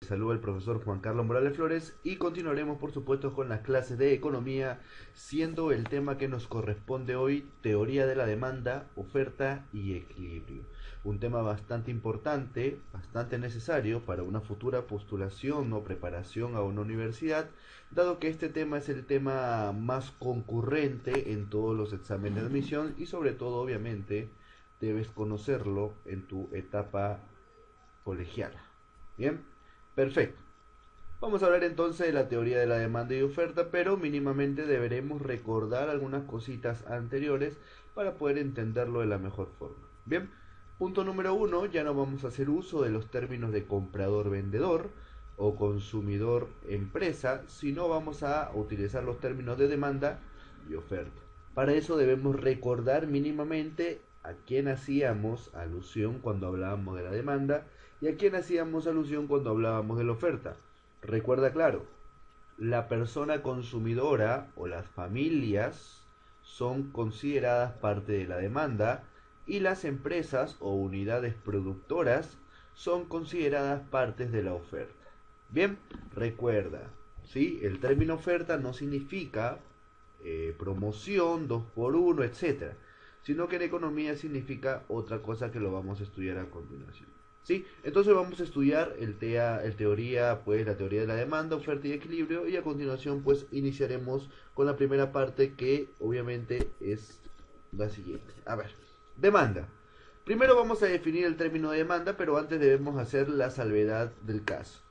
Saluda el profesor Juan Carlos Morales Flores y continuaremos por supuesto con las clases de economía, siendo el tema que nos corresponde hoy teoría de la demanda, oferta y equilibrio. Un tema bastante importante, bastante necesario para una futura postulación o preparación a una universidad, dado que este tema es el tema más concurrente en todos los exámenes de admisión y sobre todo obviamente debes conocerlo en tu etapa colegiala. Bien, perfecto. Vamos a hablar entonces de la teoría de la demanda y oferta, pero mínimamente deberemos recordar algunas cositas anteriores para poder entenderlo de la mejor forma. Bien, punto número uno, ya no vamos a hacer uso de los términos de comprador-vendedor o consumidor-empresa, sino vamos a utilizar los términos de demanda y oferta. Para eso debemos recordar mínimamente a quién hacíamos alusión cuando hablábamos de la demanda y a quién hacíamos alusión cuando hablábamos de la oferta. Recuerda claro, la persona consumidora o las familias son consideradas parte de la demanda y las empresas o unidades productoras son consideradas partes de la oferta. Bien, recuerda, ¿sí? El término oferta no significa promoción, 2 por uno, etcétera, sino que en economía significa otra cosa que lo vamos a estudiar a continuación. ¿Sí? Entonces vamos a estudiar la teoría de la demanda, oferta y equilibrio, y a continuación pues iniciaremos con la primera parte que obviamente es la siguiente. A ver, demanda. Primero vamos a definir el término de demanda, pero antes debemos hacer la salvedad del caso.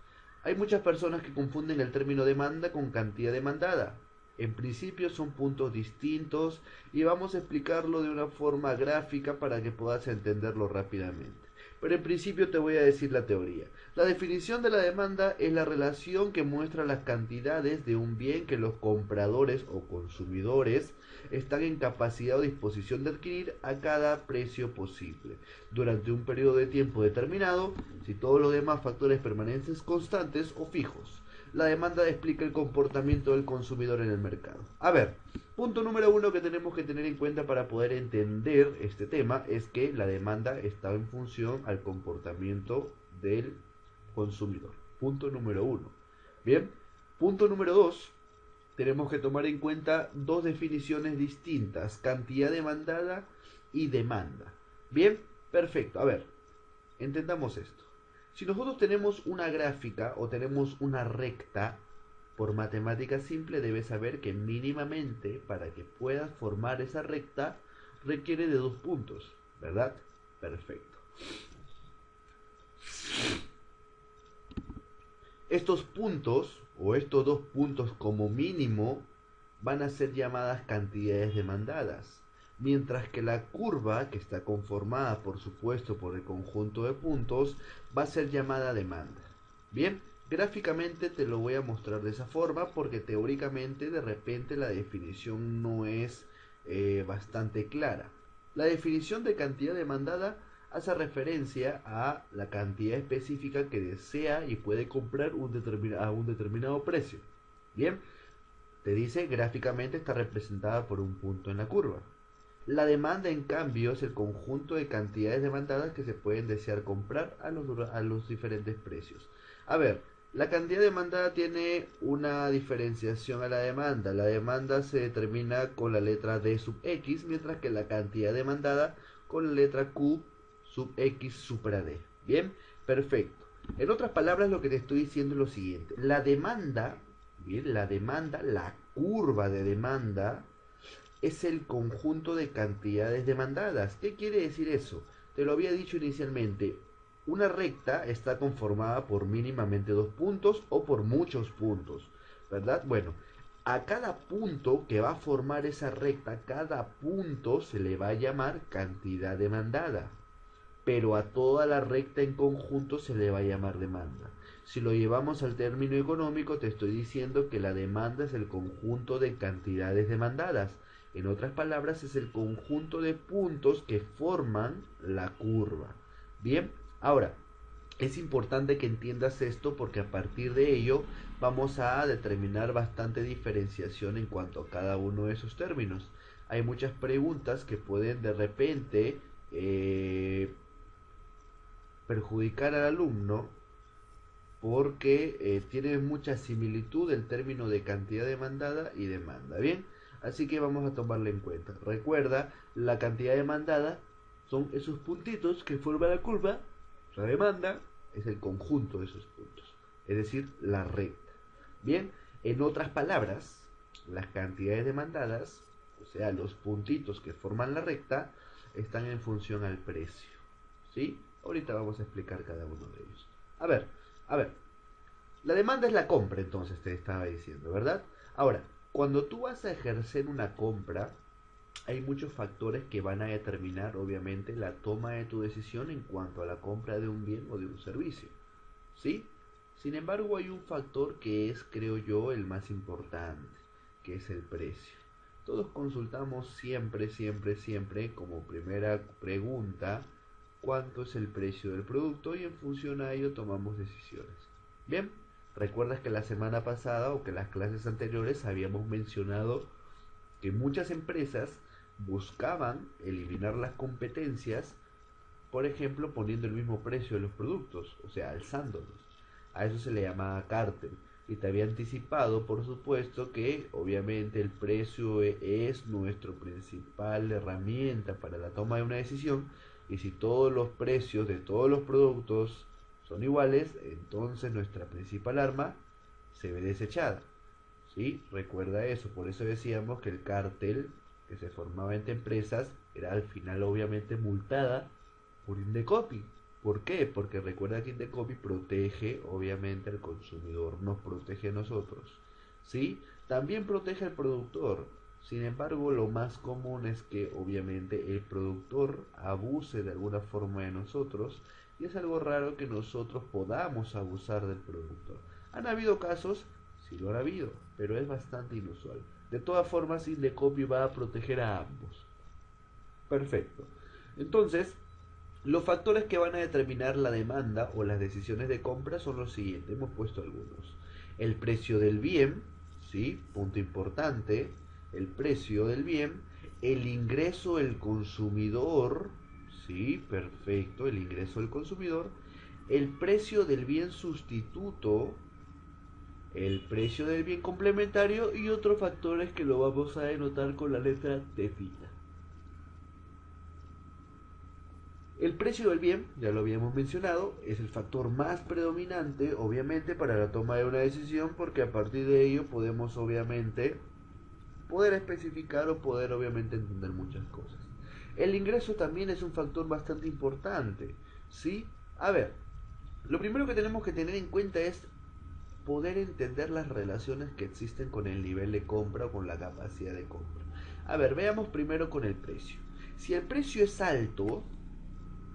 Hay muchas personas que confunden el término demanda con cantidad demandada. En principio son puntos distintos y vamos a explicarlo de una forma gráfica para que puedas entenderlo rápidamente. Pero en principio te voy a decir la teoría. La definición de la demanda es la relación que muestra las cantidades de un bien que los compradores o consumidores están en capacidad o disposición de adquirir a cada precio posible durante un periodo de tiempo determinado, si todos los demás factores permanecen constantes o fijos. La demanda explica el comportamiento del consumidor en el mercado. A ver, punto número uno que tenemos que tener en cuenta para poder entender este tema es que la demanda está en función al comportamiento del consumidor. Punto número uno. Bien, punto número dos. Tenemos que tomar en cuenta dos definiciones distintas, cantidad demandada y demanda. Bien, perfecto. A ver, entendamos esto. Si nosotros tenemos una gráfica o tenemos una recta, por matemática simple debes saber que mínimamente para que puedas formar esa recta requiere de dos puntos, ¿verdad? Perfecto. Estos puntos o estos dos puntos como mínimo van a ser llamadas cantidades demandadas, mientras que la curva, que está conformada por supuesto por el conjunto de puntos, va a ser llamada demanda. Bien, gráficamente te lo voy a mostrar de esa forma porque teóricamente de repente la definición no es bastante clara. La definición de cantidad demandada hace referencia a la cantidad específica que desea y puede comprar a un determinado precio. Bien, te dice gráficamente está representada por un punto en la curva. La demanda, en cambio, es el conjunto de cantidades demandadas que se pueden desear comprar a los diferentes precios. A ver, la cantidad demandada tiene una diferenciación a la demanda. La demanda se determina con la letra D sub X, mientras que la cantidad demandada con la letra Q sub X supra D. Bien, perfecto. En otras palabras, lo que te estoy diciendo es lo siguiente. La demanda, bien, la curva de demanda, es el conjunto de cantidades demandadas. ¿Qué quiere decir eso? Te lo había dicho inicialmente. Una recta está conformada por mínimamente dos puntos o por muchos puntos, ¿verdad? Bueno, a cada punto que va a formar esa recta, cada punto se le va a llamar cantidad demandada, pero a toda la recta en conjunto se le va a llamar demanda. Si lo llevamos al término económico, te estoy diciendo que la demanda es el conjunto de cantidades demandadas. En otras palabras, es el conjunto de puntos que forman la curva. Bien, ahora, es importante que entiendas esto porque a partir de ello vamos a determinar bastante diferenciación en cuanto a cada uno de esos términos. Hay muchas preguntas que pueden de repente perjudicar al alumno porque tiene mucha similitud el término de cantidad demandada y demanda. Bien, así que vamos a tomarlo en cuenta. Recuerda, la cantidad demandada son esos puntitos que forman la curva. La demanda es el conjunto de esos puntos, es decir, la recta. Bien, en otras palabras, las cantidades demandadas, o sea, los puntitos que forman la recta, están en función al precio. ¿Sí? Ahorita vamos a explicar cada uno de ellos. A ver, la demanda es la compra, entonces te estaba diciendo, ¿verdad? Ahora, cuando tú vas a ejercer una compra, hay muchos factores que van a determinar, obviamente, la toma de tu decisión en cuanto a la compra de un bien o de un servicio. ¿Sí? Sin embargo, hay un factor que es, creo yo, el más importante, que es el precio. Todos consultamos siempre, siempre, siempre, como primera pregunta, cuánto es el precio del producto y en función a ello tomamos decisiones. Bien, recuerdas que la semana pasada o que las clases anteriores habíamos mencionado que muchas empresas buscaban eliminar las competencias, por ejemplo, poniendo el mismo precio de los productos, o sea, alzándolos. A eso se le llamaba cártel. Y te había anticipado, por supuesto, que obviamente el precio es nuestra principal herramienta para la toma de una decisión. Y si todos los precios de todos los productos son iguales, entonces nuestra principal arma se ve desechada. ¿Sí? Recuerda eso. Por eso decíamos que el cártel que se formaba entre empresas era al final obviamente multada por Indecopi. ¿Por qué? Porque recuerda que Indecopi protege obviamente al consumidor, nos protege a nosotros. ¿Sí? También protege al productor. Sin embargo, lo más común es que obviamente el productor abuse de alguna forma de nosotros y es algo raro que nosotros podamos abusar del productor. Han habido casos, sí lo han habido, pero es bastante inusual. De todas formas, Indecopi va a proteger a ambos. Perfecto. Entonces, los factores que van a determinar la demanda o las decisiones de compra son los siguientes. Hemos puesto algunos. El precio del bien, ¿sí? Punto importante. El precio del bien. El ingreso del consumidor, ¿sí? Perfecto. El ingreso del consumidor. El precio del bien sustituto. El precio del bien complementario y otros factores que lo vamos a denotar con la letra T. El precio del bien, ya lo habíamos mencionado, es el factor más predominante, obviamente, para la toma de una decisión, porque a partir de ello podemos, obviamente, poder especificar o poder, obviamente, entender muchas cosas. El ingreso también es un factor bastante importante, ¿sí? A ver, lo primero que tenemos que tener en cuenta es poder entender las relaciones que existen con el nivel de compra o con la capacidad de compra. A ver, veamos primero con el precio. Si el precio es alto,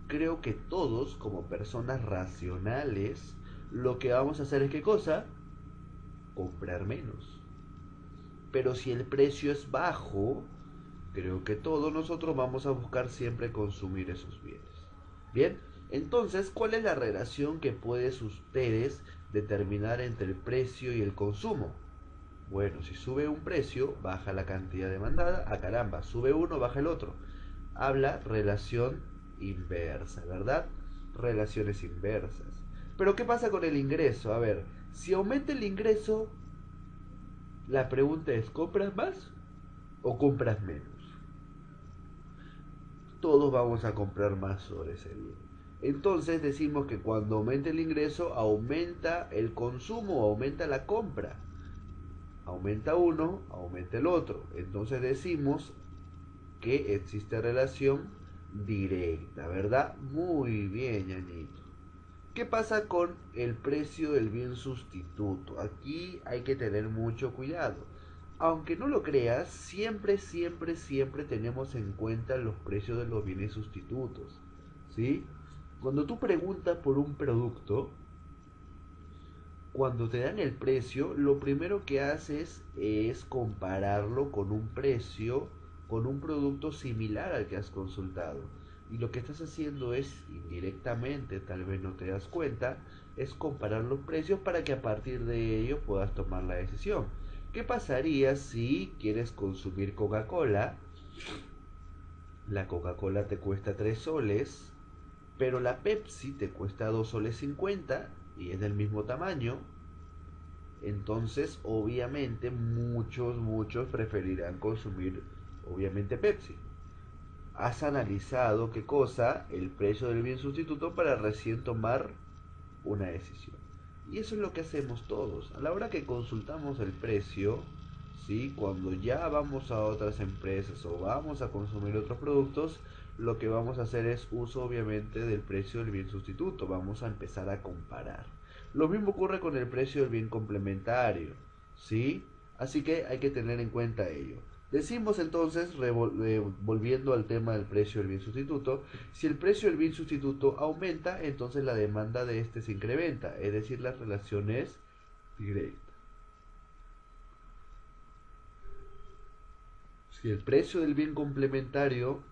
creo que todos, como personas racionales, lo que vamos a hacer es ¿qué cosa? Comprar menos. Pero si el precio es bajo, creo que todos nosotros vamos a buscar siempre consumir esos bienes. Bien, entonces, ¿cuál es la relación que puedes ustedes determinar entre el precio y el consumo? Bueno, si sube un precio, baja la cantidad demandada. Ah, caramba, sube uno, baja el otro. Habla relación inversa, ¿verdad? Relaciones inversas. Pero ¿qué pasa con el ingreso? A ver, si aumenta el ingreso, la pregunta es, ¿compras más o compras menos? Todos vamos a comprar más sobre ese bien. Entonces decimos que cuando aumenta el ingreso, aumenta el consumo, aumenta la compra. Aumenta uno, aumenta el otro. Entonces decimos que existe relación directa, ¿verdad? Muy bien, ñañito. ¿Qué pasa con el precio del bien sustituto? Aquí hay que tener mucho cuidado. Aunque no lo creas, siempre, siempre, siempre tenemos en cuenta los precios de los bienes sustitutos, ¿sí? Cuando tú preguntas por un producto, cuando te dan el precio, lo primero que haces es compararlo con un precio, con un producto similar al que has consultado. Y lo que estás haciendo es, indirectamente, tal vez no te das cuenta, es comparar los precios para que a partir de ello puedas tomar la decisión. ¿Qué pasaría si quieres consumir Coca-Cola? La Coca-Cola te cuesta 3 soles, pero la Pepsi te cuesta 2 soles 50. y es del mismo tamaño, entonces obviamente muchos preferirán consumir obviamente Pepsi. Has analizado qué cosa, el precio del bien sustituto para recién tomar una decisión. Y eso es lo que hacemos todos. A la hora que consultamos el precio, ¿sí? Cuando ya vamos a otras empresas o vamos a consumir otros productos, lo que vamos a hacer es uso obviamente del precio del bien sustituto. Vamos a empezar a comparar. Lo mismo ocurre con el precio del bien complementario, ¿sí? Así que hay que tener en cuenta ello. Decimos entonces, volviendo al tema del precio del bien sustituto, si el precio del bien sustituto aumenta, entonces la demanda de este se incrementa, es decir, la relación es directa. Si el precio del bien complementario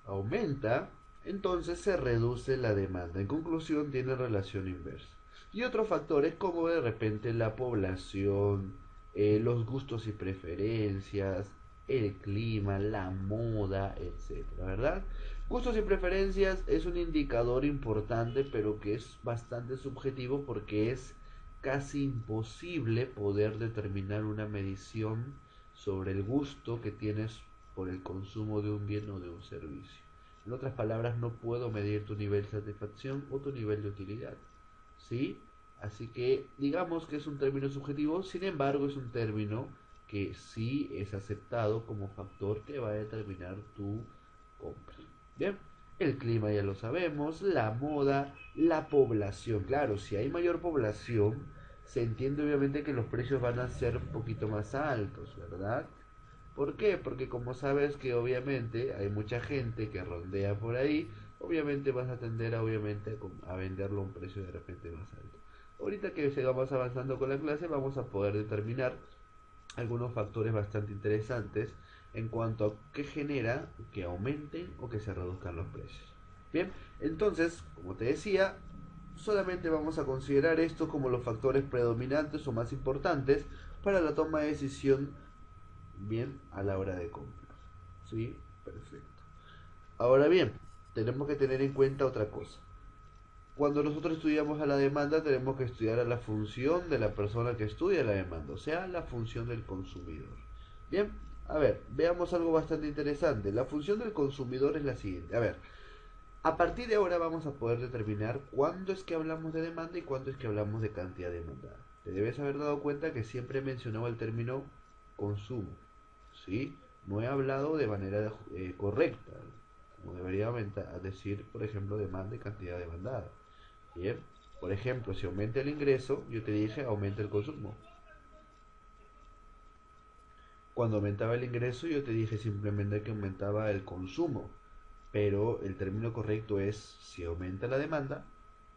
aumenta, entonces se reduce la demanda. En conclusión, tiene relación inversa. Y otros factores como de repente la población, los gustos y preferencias, el clima, la moda, etcétera, ¿verdad? Gustos y preferencias es un indicador importante, pero que es bastante subjetivo porque es casi imposible poder determinar una medición sobre el gusto que tienes por el consumo de un bien o de un servicio. En otras palabras, no puedo medir tu nivel de satisfacción o tu nivel de utilidad. ¿Sí? Así que digamos que es un término subjetivo, sin embargo es un término que sí es aceptado como factor que va a determinar tu compra. Bien, el clima ya lo sabemos, la moda, la población. Claro, si hay mayor población, se entiende obviamente que los precios van a ser un poquito más altos, ¿verdad? ¿Por qué? Porque como sabes que obviamente hay mucha gente que rondea por ahí, obviamente vas a tender a, obviamente, a venderlo a un precio de repente más alto. Ahorita que sigamos avanzando con la clase vamos a poder determinar algunos factores bastante interesantes en cuanto a qué genera que aumenten o que se reduzcan los precios. Bien, entonces, como te decía, solamente vamos a considerar esto como los factores predominantes o más importantes para la toma de decisión bien a la hora de comprar. ¿Sí? Perfecto. Ahora bien, tenemos que tener en cuenta otra cosa. Cuando nosotros estudiamos a la demanda, tenemos que estudiar a la función de la persona que estudia la demanda, o sea, la función del consumidor. Bien, a ver, veamos algo bastante interesante. La función del consumidor es la siguiente. A ver, a partir de ahora vamos a poder determinar cuándo es que hablamos de demanda y cuándo es que hablamos de cantidad demandada. Te debes haber dado cuenta que siempre he mencionado el término consumo, ¿sí? No he hablado de manera correcta, como debería decir, por ejemplo, demanda y cantidad demandada. Bien, por ejemplo, si aumenta el ingreso, yo te dije aumenta el consumo. Cuando aumentaba el ingreso, yo te dije simplemente que aumentaba el consumo. Pero el término correcto es si aumenta la demanda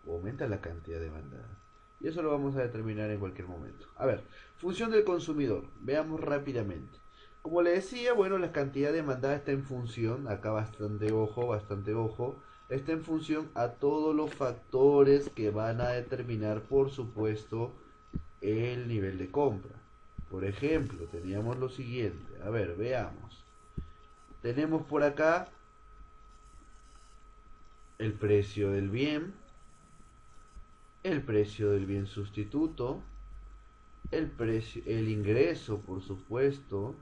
o aumenta la cantidad demandada. Y eso lo vamos a determinar en cualquier momento. A ver, función del consumidor. Veamos rápidamente. Como le decía, bueno, la cantidad demandada está en función, acá bastante ojo, está en función a todos los factores que van a determinar, por supuesto, el nivel de compra. Por ejemplo, teníamos lo siguiente. A ver, veamos. Tenemos por acá el precio del bien, el precio del bien sustituto, el precio, el ingreso, por supuesto,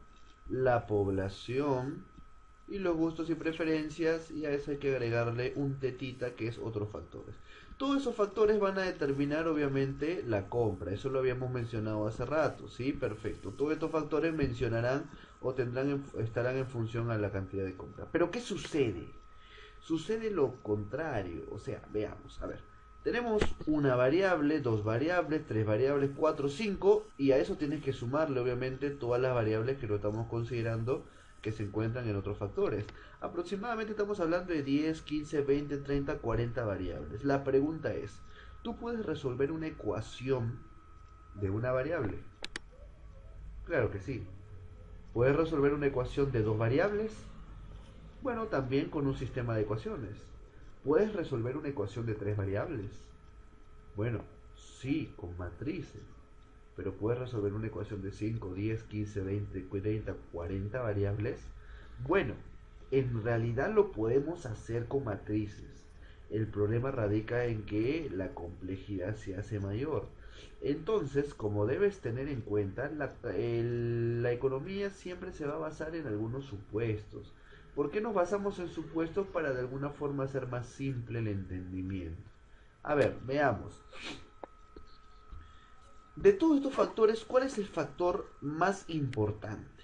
la población y los gustos y preferencias, y a eso hay que agregarle un tetita que es otros factores. Todos esos factores van a determinar obviamente la compra, eso lo habíamos mencionado hace rato, ¿sí? Perfecto. Todos estos factores mencionarán o estarán en función a la cantidad de compra. Pero ¿qué sucede? Sucede lo contrario, o sea, veamos, a ver, tenemos una variable, dos variables, tres variables, cuatro, cinco, y a eso tienes que sumarle obviamente todas las variables que no estamos considerando que se encuentran en otros factores. Aproximadamente estamos hablando de 10, 15, 20, 30, 40 variables. La pregunta es, ¿tú puedes resolver una ecuación de una variable? Claro que sí. ¿Puedes resolver una ecuación de dos variables? Bueno, también con un sistema de ecuaciones. ¿Puedes resolver una ecuación de tres variables? Bueno, sí, con matrices. Pero puedes resolver una ecuación de 5, 10, 15, 20, 30, 40 variables. Bueno, en realidad lo podemos hacer con matrices. El problema radica en que la complejidad se hace mayor. Entonces, como debes tener en cuenta, la economía siempre se va a basar en algunos supuestos. ¿Por qué nos basamos en supuestos? Para de alguna forma hacer más simple el entendimiento. A ver, veamos. De todos estos factores, ¿cuál es el factor más importante?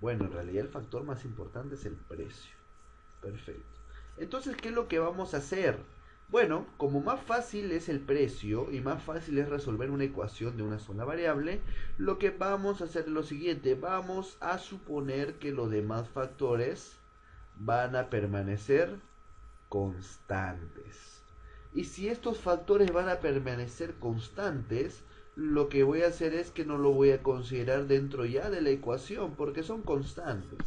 Bueno, en realidad el factor más importante es el precio. Perfecto. Entonces, ¿qué es lo que vamos a hacer? Bueno, como más fácil es el precio y más fácil es resolver una ecuación de una sola variable, lo que vamos a hacer es lo siguiente. Vamos a suponer que los demás factores van a permanecer constantes. Y si estos factores van a permanecer constantes, lo que voy a hacer es que no lo voy a considerar dentro ya de la ecuación porque son constantes.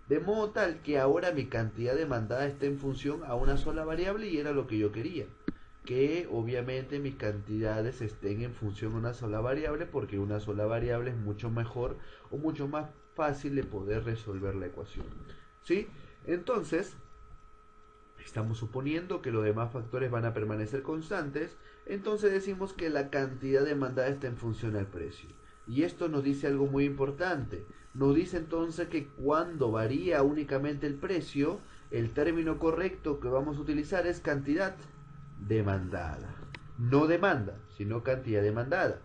De modo tal que ahora mi cantidad demandada está en función a una sola variable y era lo que yo quería. Que obviamente mis cantidades estén en función a una sola variable porque una sola variable es mucho mejor o mucho más fácil de poder resolver la ecuación. ¿Sí? Entonces, estamos suponiendo que los demás factores van a permanecer constantes, entonces decimos que la cantidad demandada está en función al precio. Y esto nos dice algo muy importante. Nos dice entonces que cuando varía únicamente el precio, el término correcto que vamos a utilizar es cantidad demandada. No demanda, sino cantidad demandada.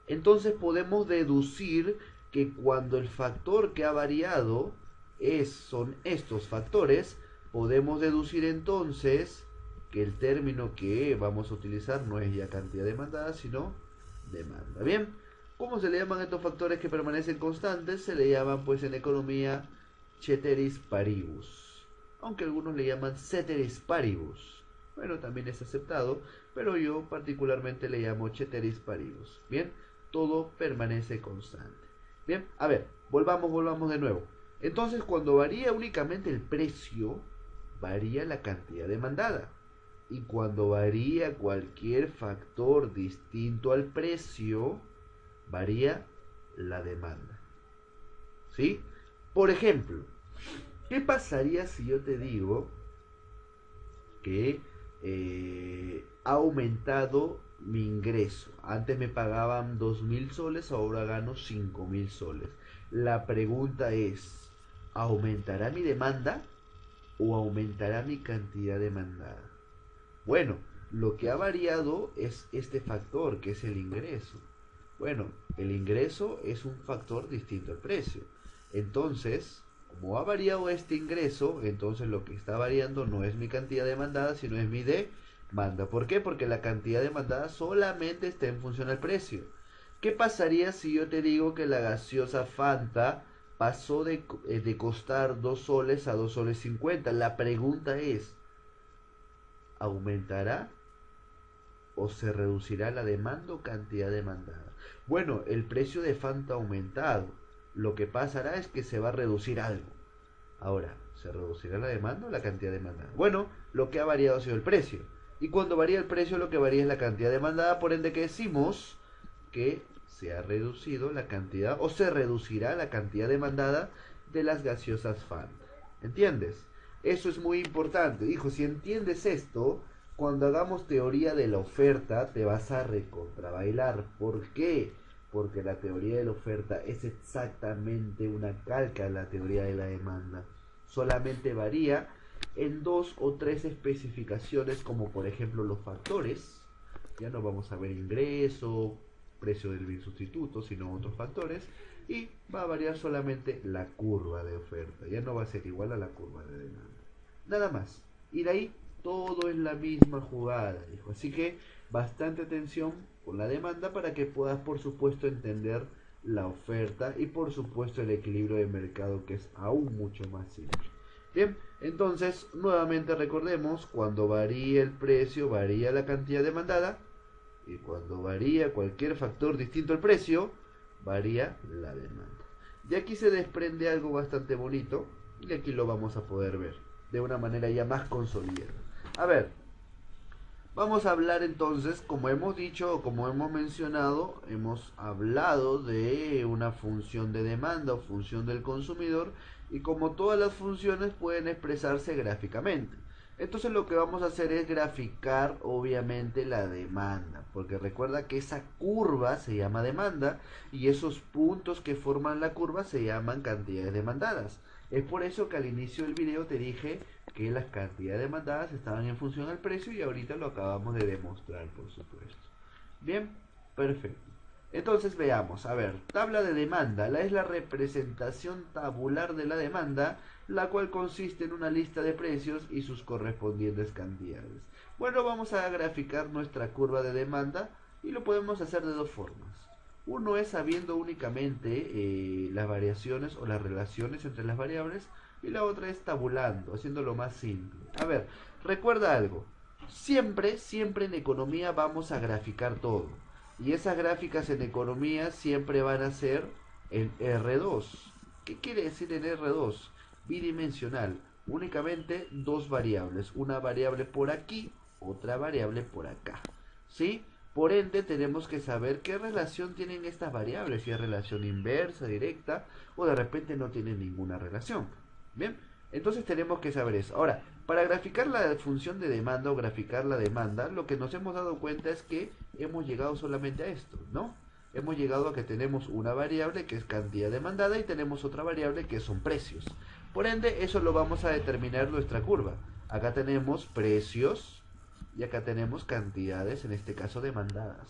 Entonces podemos deducir que cuando el factor que ha variado son estos factores, podemos deducir entonces que el término que vamos a utilizar no es ya cantidad demandada, sino demanda. Bien, ¿cómo se le llaman estos factores que permanecen constantes? Se le llaman pues en economía ceteris paribus, aunque algunos le llaman ceteris paribus. Bueno, también es aceptado, pero yo particularmente le llamo ceteris paribus. Bien, todo permanece constante. Bien, a ver, volvamos de nuevo. Entonces, cuando varía únicamente el precio, varía la cantidad demandada. Y cuando varía cualquier factor distinto al precio, varía la demanda. ¿Sí? Por ejemplo, ¿qué pasaría si yo te digo que ha aumentado mi ingreso? Antes me pagaban 2.000 soles, ahora gano 5.000 soles. La pregunta es, ¿aumentará mi demanda o aumentará mi cantidad demandada? Bueno, lo que ha variado es este factor, que es el ingreso. Bueno, el ingreso es un factor distinto al precio. Entonces, como ha variado este ingreso, entonces lo que está variando no es mi cantidad demandada, sino es mi demanda. ¿Por qué? Porque la cantidad demandada solamente está en función al precio. ¿Qué pasaría si yo te digo que la gaseosa Fanta pasó de costar 2 soles a 2 soles 50? La pregunta es, ¿aumentará o se reducirá la demanda o cantidad demandada? Bueno, el precio de Fanta ha aumentado. Lo que pasará es que se va a reducir algo. Ahora, ¿se reducirá la demanda o la cantidad demandada? Bueno, lo que ha variado ha sido el precio. Y cuando varía el precio, lo que varía es la cantidad demandada, por ende que decimos que se ha reducido la cantidad o se reducirá la cantidad demandada de las gaseosas Fanta. ¿Entiendes? Eso es muy importante. Hijo, si entiendes esto, cuando hagamos teoría de la oferta, te vas a recontrabailar. ¿Por qué? Porque la teoría de la oferta es exactamente una calca de la teoría de la demanda. Solamente varía en 2 o 3 especificaciones, como por ejemplo los factores. Ya no vamos a ver ingreso, precio del bien sustituto, sino otros factores. Y va a variar solamente la curva de oferta. Ya no va a ser igual a la curva de demanda. Nada más. Y de ahí todo es la misma jugada, hijo. Así que bastante atención con la demanda para que puedas, por supuesto, entender la oferta y, por supuesto, el equilibrio de mercado, que es aún mucho más simple. Bien, entonces, nuevamente recordemos, cuando varía el precio, varía la cantidad demandada. Y cuando varía cualquier factor distinto al precio, varía la demanda. Y aquí se desprende algo bastante bonito, y aquí lo vamos a poder ver de una manera ya más consolidada. A ver, vamos a hablar entonces, como hemos dicho, como hemos mencionado, hemos hablado de una función de demanda o función del consumidor, y como todas las funciones pueden expresarse gráficamente. Entonces lo que vamos a hacer es graficar obviamente la demanda, porque recuerda que esa curva se llama demanda y esos puntos que forman la curva se llaman cantidades demandadas. Es por eso que al inicio del video te dije que las cantidades demandadas estaban en función al precio y ahorita lo acabamos de demostrar, por supuesto. Bien, perfecto. Entonces veamos, a ver, tabla de demanda, es la representación tabular de la demanda, la cual consiste en una lista de precios y sus correspondientes cantidades. Bueno, vamos a graficar nuestra curva de demanda y lo podemos hacer de dos formas. Uno es sabiendo únicamente las variaciones o las relaciones entre las variables y la otra es tabulando, haciéndolo más simple. A ver, recuerda algo, siempre en economía vamos a graficar todo. Y esas gráficas en economía siempre van a ser en R2. ¿Qué quiere decir en R2? Bidimensional. Únicamente dos variables. Una variable por aquí, otra variable por acá. ¿Sí? Por ende tenemos que saber qué relación tienen estas variables. Si es relación inversa, directa o de repente no tienen ninguna relación. Bien, entonces tenemos que saber eso. Ahora, para graficar la función de demanda o graficar la demanda, lo que nos hemos dado cuenta es que hemos llegado solamente a esto, ¿no? Hemos llegado a que tenemos una variable que es cantidad demandada y tenemos otra variable que son precios. Por ende, eso lo vamos a determinar en nuestra curva. Acá tenemos precios y acá tenemos cantidades, en este caso demandadas.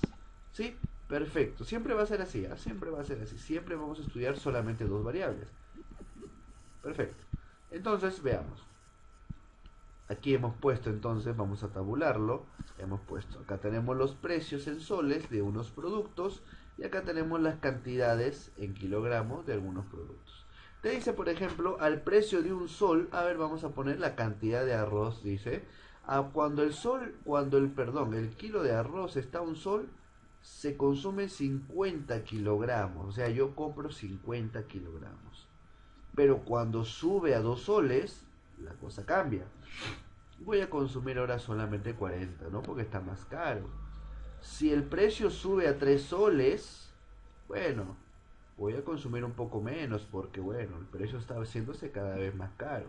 ¿Sí? Perfecto. Siempre va a ser así, ¿eh? Siempre va a ser así. Siempre vamos a estudiar solamente dos variables. Perfecto. Entonces, veamos. Aquí hemos puesto entonces, vamos a tabularlo, hemos puesto, acá tenemos los precios en soles de unos productos y acá tenemos las cantidades en kilogramos de algunos productos. Te dice, por ejemplo, al precio de un sol, a ver, vamos a poner la cantidad de arroz, dice, cuando el kilo de arroz está a un sol, se consume 50 kilogramos, o sea, yo compro 50 kilogramos. Pero cuando sube a 2 soles, la cosa cambia. Voy a consumir ahora solamente 40, ¿no? Porque está más caro. Si el precio sube a 3 soles, bueno, voy a consumir un poco menos porque, bueno, el precio está haciéndose cada vez más caro.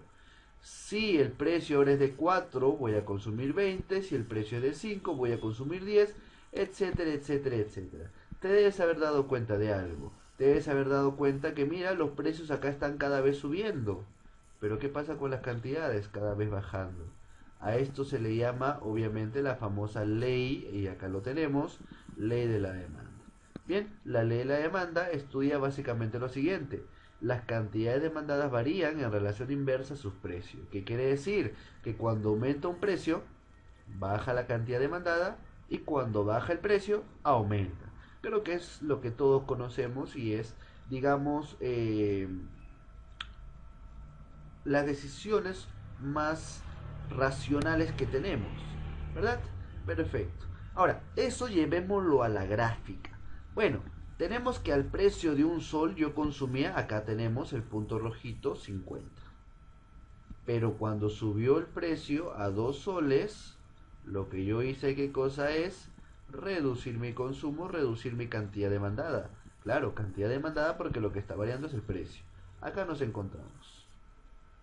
Si el precio ahora es de 4, voy a consumir 20. Si el precio es de 5, voy a consumir 10, etcétera, etcétera, etcétera. Te debes haber dado cuenta de algo. Te debes haber dado cuenta que, mira, los precios acá están cada vez subiendo. Pero ¿qué pasa con las cantidades? Cada vez bajando. A esto se le llama, obviamente, la famosa ley, y acá lo tenemos, ley de la demanda. Bien, la ley de la demanda estudia básicamente lo siguiente. Las cantidades demandadas varían en relación inversa a sus precios. ¿Qué quiere decir? Que cuando aumenta un precio, baja la cantidad demandada y cuando baja el precio, aumenta. Creo que es lo que todos conocemos y es, digamos, las decisiones más racionales que tenemos, ¿verdad? Perfecto. Ahora, eso llevémoslo a la gráfica. Bueno, tenemos que al precio de un sol yo consumía, acá tenemos el punto rojito, 50. Pero cuando subió el precio a 2 soles, lo que yo hice, ¿qué cosa es? Reducir mi consumo, reducir mi cantidad demandada. Claro, cantidad demandada porque lo que está variando es el precio. Acá nos encontramos.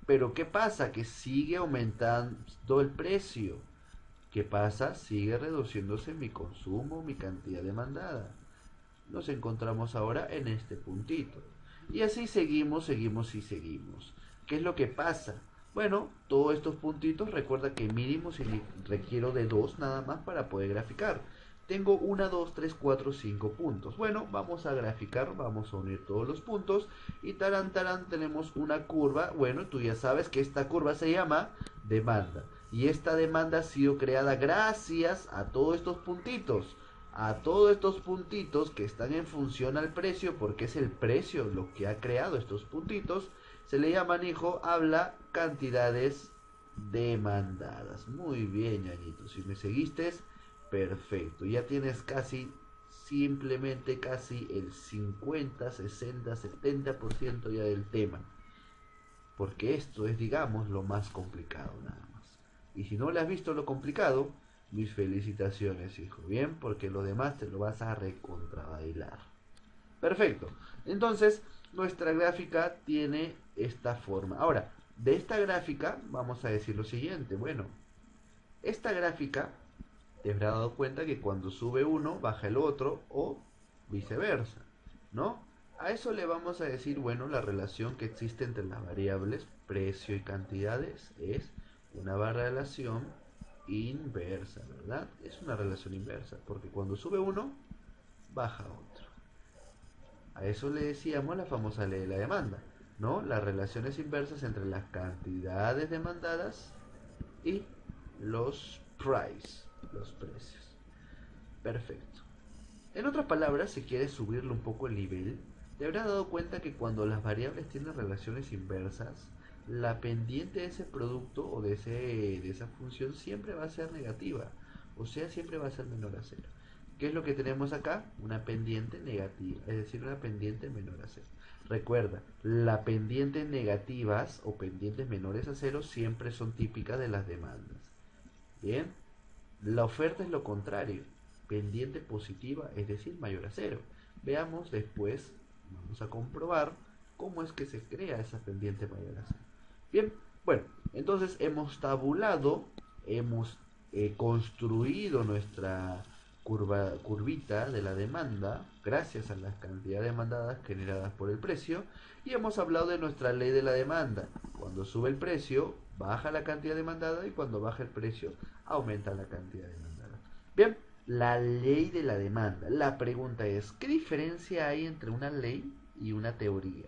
Pero ¿qué pasa? Que sigue aumentando el precio. ¿Qué pasa? Sigue reduciéndose mi consumo, mi cantidad demandada. Nos encontramos ahora en este puntito. Y así seguimos. ¿Qué es lo que pasa? Bueno, todos estos puntitos, recuerda que mínimo si requiero de 2 nada más para poder graficar. Tengo 1, 2, 3, 4, 5 puntos. Bueno, vamos a graficar, vamos a unir todos los puntos y tarán, tenemos una curva. Bueno, tú ya sabes que esta curva se llama demanda. Y esta demanda ha sido creada gracias a todos estos puntitos. A todos estos puntitos que están en función al precio, porque es el precio lo que ha creado estos puntitos, se le llaman, hijo, habla cantidades demandadas. Muy bien, ñañito, si me seguiste, perfecto. Ya tienes simplemente casi el 50, 60, 70% ya del tema. Porque esto es, digamos, lo más complicado nada más. Y si no le has visto lo complicado, mis felicitaciones, hijo. Bien, porque lo demás te lo vas a recontrabailar. Perfecto. Entonces, nuestra gráfica tiene esta forma. Ahora, de esta gráfica vamos a decir lo siguiente. Bueno, Esta gráfica te habrás dado cuenta que cuando sube uno, baja el otro o viceversa, ¿no? A eso le vamos a decir, bueno, la relación que existe entre las variables precio y cantidades es una relación inversa, ¿verdad? Es una relación inversa, porque cuando sube uno, baja otro. A eso le decíamos la famosa ley de la demanda, ¿no? Las relaciones inversas entre las cantidades demandadas y los price, los precios. Perfecto. En otras palabras, si quieres subirle un poco el nivel, te habrás dado cuenta que cuando las variables tienen relaciones inversas, la pendiente de ese producto o de esa función siempre va a ser negativa, o sea, siempre va a ser menor a cero. ¿Qué es lo que tenemos acá? Una pendiente negativa, es decir, una pendiente menor a cero. Recuerda, las pendientes negativas o pendientes menores a cero siempre son típicas de las demandas. Bien, la oferta es lo contrario, pendiente positiva, es decir, mayor a cero. Veamos después, vamos a comprobar cómo es que se crea esa pendiente mayor a cero. Bien, bueno, entonces hemos tabulado, hemos construido nuestra curvita de la demanda gracias a las cantidades demandadas generadas por el precio y hemos hablado de nuestra ley de la demanda. Cuando sube el precio, baja la cantidad demandada y cuando baja el precio, aumenta la cantidad demandada. Bien, la ley de la demanda. La pregunta es, ¿qué diferencia hay entre una ley y una teoría?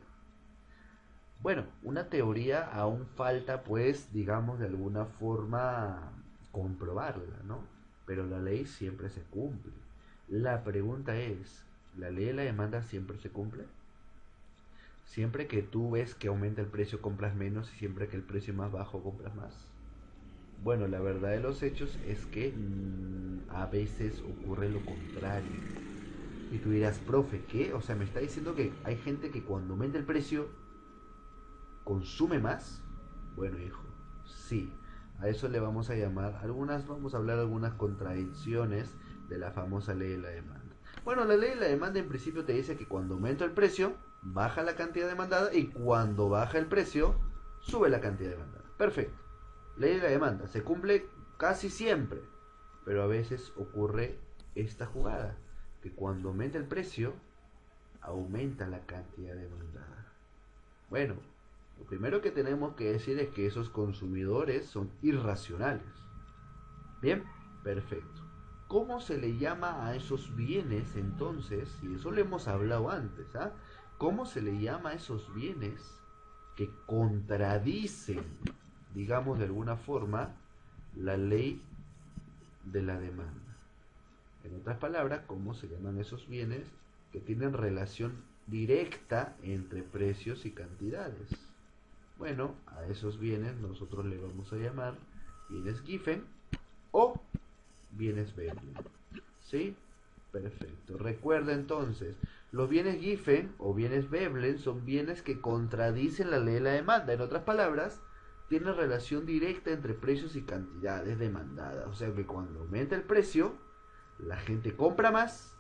Bueno, una teoría aún falta, pues, digamos, de alguna forma comprobarla, ¿no? Pero la ley siempre se cumple. La pregunta es, ¿la ley de la demanda siempre se cumple? Siempre que tú ves que aumenta el precio compras menos y siempre que el precio es más bajo compras más. Bueno, la verdad de los hechos es que a veces ocurre lo contrario. Y tú dirás, profe, ¿qué? O sea, me está diciendo que hay gente que cuando aumenta el precio consume más. Bueno, hijo, sí. A eso le vamos a llamar, vamos a hablar de algunas contradicciones de la famosa ley de la demanda. Bueno, la ley de la demanda en principio te dice que cuando aumenta el precio, baja la cantidad demandada y cuando baja el precio, sube la cantidad demandada. Perfecto. Ley de la demanda, se cumple casi siempre, pero a veces ocurre esta jugada, que cuando aumenta el precio, aumenta la cantidad demandada. Bueno, lo primero que tenemos que decir es que esos consumidores son irracionales. Bien, perfecto. ¿Cómo se le llama a esos bienes entonces? Y eso lo hemos hablado antes, ¿ah? ¿Cómo se le llama a esos bienes que contradicen, digamos de alguna forma, la ley de la demanda? En otras palabras, ¿cómo se llaman esos bienes que tienen relación directa entre precios y cantidades? Bueno, a esos bienes nosotros le vamos a llamar bienes Giffen o bienes Veblen. ¿Sí? Perfecto. Recuerda entonces, los bienes Giffen o bienes Veblen son bienes que contradicen la ley de la demanda. En otras palabras, tienen relación directa entre precios y cantidades demandadas. O sea que cuando aumenta el precio, la gente compra más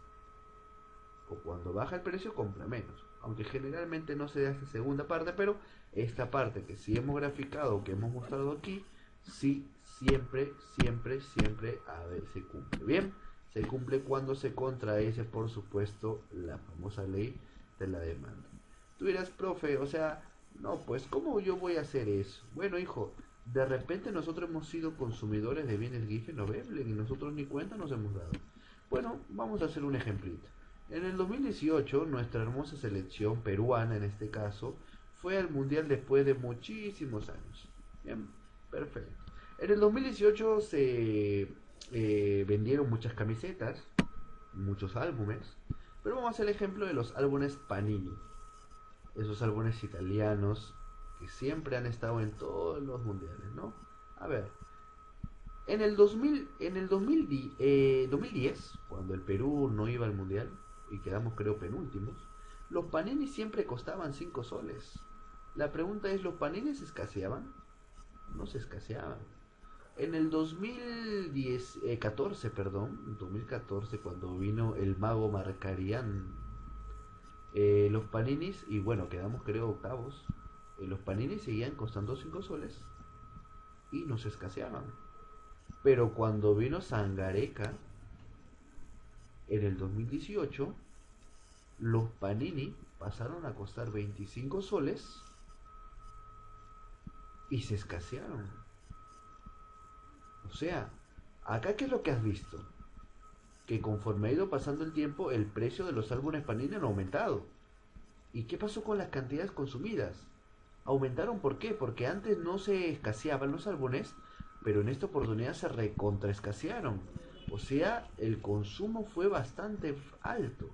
o cuando baja el precio compra menos. Aunque generalmente no se da esta segunda parte, pero esta parte que sí hemos graficado, que hemos mostrado aquí, sí siempre, siempre, siempre a ver, se cumple. Bien, se cumple cuando se contradice, por supuesto, la famosa ley de la demanda. Tú dirás, profe, o sea, no, pues, ¿cómo yo voy a hacer eso? Bueno, hijo, de repente nosotros hemos sido consumidores de bienes Giffen o Veblen y nosotros ni cuenta nos hemos dado. Bueno, vamos a hacer un ejemplito. En el 2018, nuestra hermosa selección peruana, en este caso, fue al Mundial después de muchísimos años. Bien, perfecto. En el 2018 se vendieron muchas camisetas, muchos álbumes, pero vamos a hacer el ejemplo de los álbumes Panini. Esos álbumes italianos que siempre han estado en todos los mundiales, ¿no? A ver, en el 2010, cuando el Perú no iba al mundial, y quedamos creo penúltimos, los panini siempre costaban 5 soles. La pregunta es, ¿los paninis escaseaban? No se escaseaban. En el 2014, cuando vino el mago Marcarián, los paninis, y bueno, quedamos creo octavos, los paninis seguían costando 5 soles y no se escaseaban. Pero cuando vino Sangareca en el 2018, los Panini pasaron a costar 25 soles y se escasearon. O sea, acá ¿qué es lo que has visto? Que conforme ha ido pasando el tiempo, el precio de los álbumes Panini han aumentado. ¿Y qué pasó con las cantidades consumidas? Aumentaron, ¿por qué? Porque antes no se escaseaban los álbumes, pero en esta oportunidad se recontra escasearon. O sea, el consumo fue bastante alto.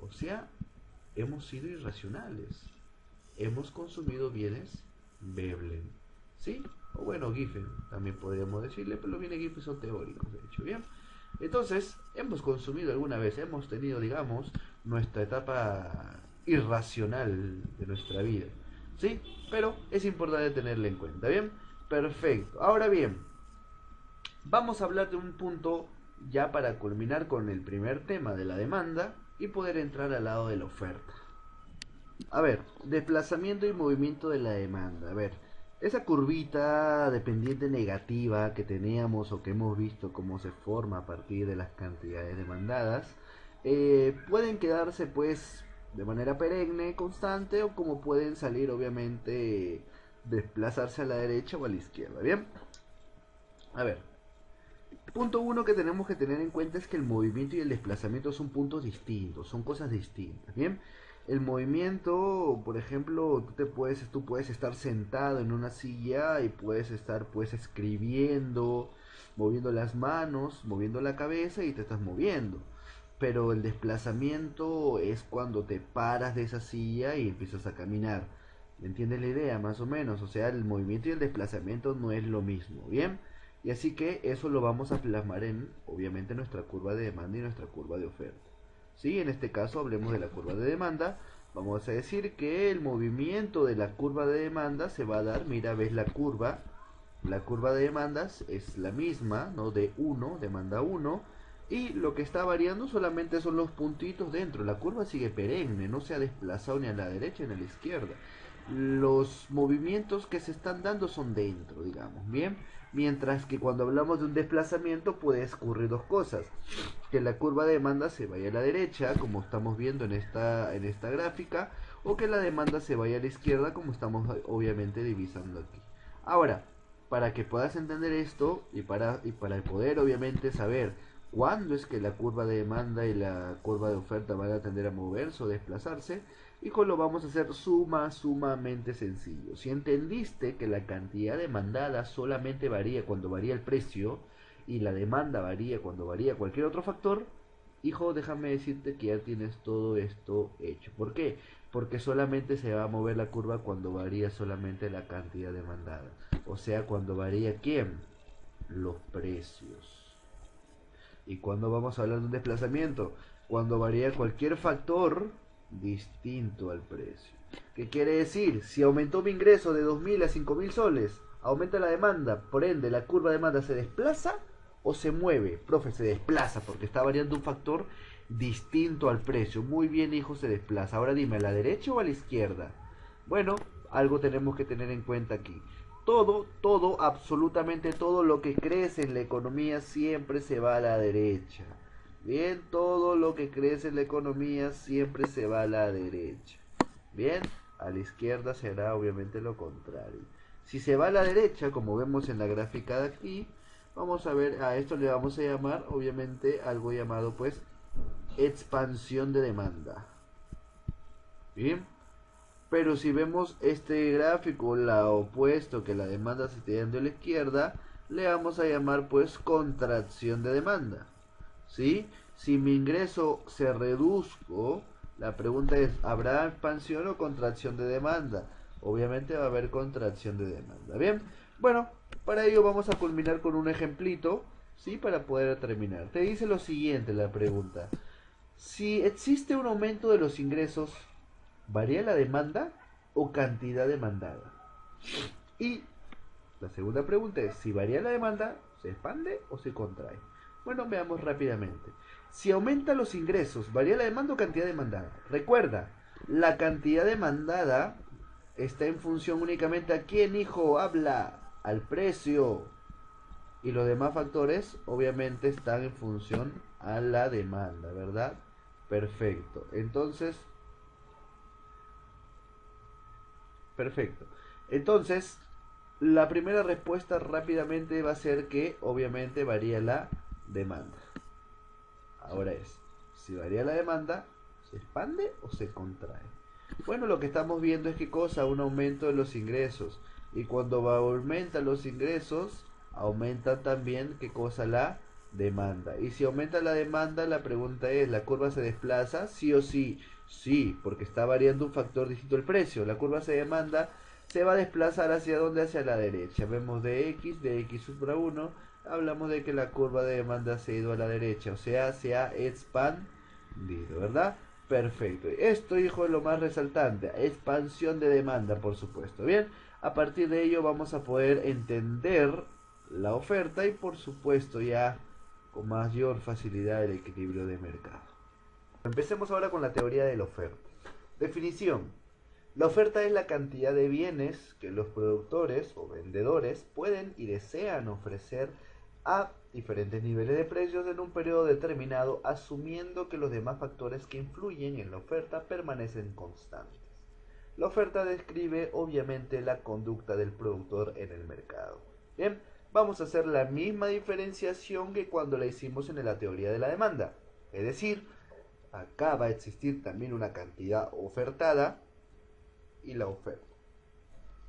O sea, hemos sido irracionales. Hemos consumido bienes Veblen. ¿Sí? O bueno, Giffen, también podríamos decirle, pero los bienes Giffen son teóricos, de hecho, ¿bien? Entonces, hemos consumido alguna vez, hemos tenido, digamos, nuestra etapa irracional de nuestra vida. ¿Sí? Pero es importante tenerla en cuenta, ¿bien? Perfecto. Ahora bien, vamos a hablar de un punto ya para culminar con el primer tema de la demanda y poder entrar al lado de la oferta. A ver, desplazamiento y movimiento de la demanda. A ver, esa curvita dependiente negativa que teníamos o que hemos visto cómo se forma a partir de las cantidades demandadas, pueden quedarse pues de manera perenne, constante, o como pueden salir obviamente desplazarse a la derecha o a la izquierda. Bien, a ver, punto uno que tenemos que tener en cuenta es que el movimiento y el desplazamiento son puntos distintos, son cosas distintas. Bien, el movimiento, por ejemplo, tú puedes estar sentado en una silla y puedes estar pues escribiendo, moviendo las manos, moviendo la cabeza y te estás moviendo. Pero el desplazamiento es cuando te paras de esa silla y empiezas a caminar. ¿Me entiendes la idea? Más o menos. O sea, el movimiento y el desplazamiento no es lo mismo. ¿Bien? Y así que eso lo vamos a plasmar en, obviamente, nuestra curva de demanda y nuestra curva de oferta. ¿Sí? En este caso hablemos de la curva de demanda. Vamos a decir que el movimiento de la curva de demanda se va a dar, mira, ves la curva de demandas es la misma, ¿no? De 1, demanda 1, y lo que está variando solamente son los puntitos dentro. La curva sigue perenne, no se ha desplazado ni a la derecha ni a la izquierda. Los movimientos que se están dando son dentro, digamos, ¿bien? Mientras que cuando hablamos de un desplazamiento puede ocurrir dos cosas: que la curva de demanda se vaya a la derecha, como estamos viendo en esta gráfica, o que la demanda se vaya a la izquierda, como estamos obviamente divisando aquí. Ahora, para que puedas entender esto y para poder obviamente saber cuándo es que la curva de demanda y la curva de oferta van a tender a moverse o desplazarse, hijo, lo vamos a hacer sumamente sencillo. Si entendiste que la cantidad demandada solamente varía cuando varía el precio y la demanda varía cuando varía cualquier otro factor, hijo, déjame decirte que ya tienes todo esto hecho. ¿Por qué? Porque solamente se va a mover la curva cuando varía solamente la cantidad demandada. O sea, cuando varía ¿quién? Los precios. ¿Y cuando vamos a hablar de un desplazamiento? Cuando varía cualquier factor distinto al precio. ¿Qué quiere decir? Si aumentó mi ingreso de 2.000 a 5.000 soles, aumenta la demanda, por ende la curva de demanda se desplaza o se mueve. Profe, se desplaza porque está variando un factor distinto al precio. Muy bien, hijo, se desplaza. Ahora dime, ¿a la derecha o a la izquierda? Bueno, algo tenemos que tener en cuenta aquí. Todo, absolutamente todo lo que crece en la economía siempre se va a la derecha. Bien, todo lo que crece en la economía siempre se va a la derecha. Bien, a la izquierda será obviamente lo contrario. Si se va a la derecha, como vemos en la gráfica de aquí, vamos a ver, a esto le vamos a llamar obviamente algo llamado pues expansión de demanda. Bien, pero si vemos este gráfico, la opuesto, que la demanda se está yendo a la izquierda, le vamos a llamar pues contracción de demanda. ¿Sí? Si mi ingreso se reduzco, la pregunta es, ¿habrá expansión o contracción de demanda? Obviamente va a haber contracción de demanda. Bien, bueno, para ello vamos a culminar con un ejemplito, ¿sí? Para poder terminar. Te dice lo siguiente la pregunta: si existe un aumento de los ingresos, ¿varía la demanda o cantidad demandada? Y la segunda pregunta es, si varía la demanda, ¿se expande o se contrae? Bueno, veamos rápidamente. Si aumentan los ingresos, ¿varía la demanda o cantidad demandada? Recuerda, la cantidad demandada está en función únicamente a quién, hijo, habla, al precio. Y los demás factores obviamente están en función a la demanda, ¿verdad? Perfecto. Entonces, perfecto. Entonces, la primera respuesta rápidamente va a ser que obviamente varía la demanda. Ahora es, si varía la demanda, ¿se expande o se contrae? Bueno, lo que estamos viendo es que cosa un aumento de los ingresos. Y cuando aumentan los ingresos, aumenta también qué cosa la demanda. Y si aumenta la demanda, la pregunta es, ¿la curva se desplaza? ¿Sí o sí? Sí, porque está variando un factor distinto el precio. La curva se va a desplazar hacia dónde, hacia la derecha. Vemos de x supra 1, hablamos de que la curva de demanda se ha ido a la derecha, o sea, se ha expandido, ¿verdad? Perfecto. Esto, hijo, es lo más resaltante. Expansión de demanda, por supuesto. Bien, a partir de ello vamos a poder entender la oferta y, por supuesto, ya con mayor facilidad el equilibrio de mercado. Empecemos ahora con la teoría de la oferta. Definición. La oferta es la cantidad de bienes que los productores o vendedores pueden y desean ofrecer a diferentes niveles de precios en un periodo determinado, asumiendo que los demás factores que influyen en la oferta permanecen constantes. La oferta describe obviamente la conducta del productor en el mercado. Bien, vamos a hacer la misma diferenciación que cuando la hicimos en la teoría de la demanda. Es decir, acá va a existir también una cantidad ofertada y la oferta.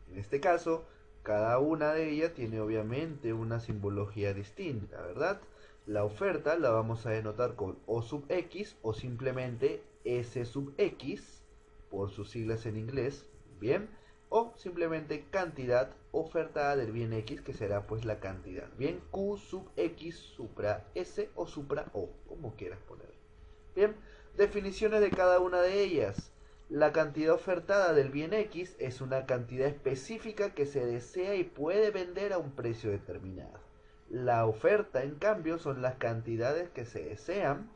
En este caso, cada una de ellas tiene obviamente una simbología distinta, ¿verdad? La oferta la vamos a denotar con O sub X o simplemente S sub X, por sus siglas en inglés, ¿bien? O simplemente cantidad ofertada del bien X, que será pues la cantidad, ¿bien? Q sub X supra S o supra O, como quieras poner. Bien, definiciones de cada una de ellas. La cantidad ofertada del bien X es una cantidad específica que se desea y puede vender a un precio determinado. La oferta, en cambio, son las cantidades que se desean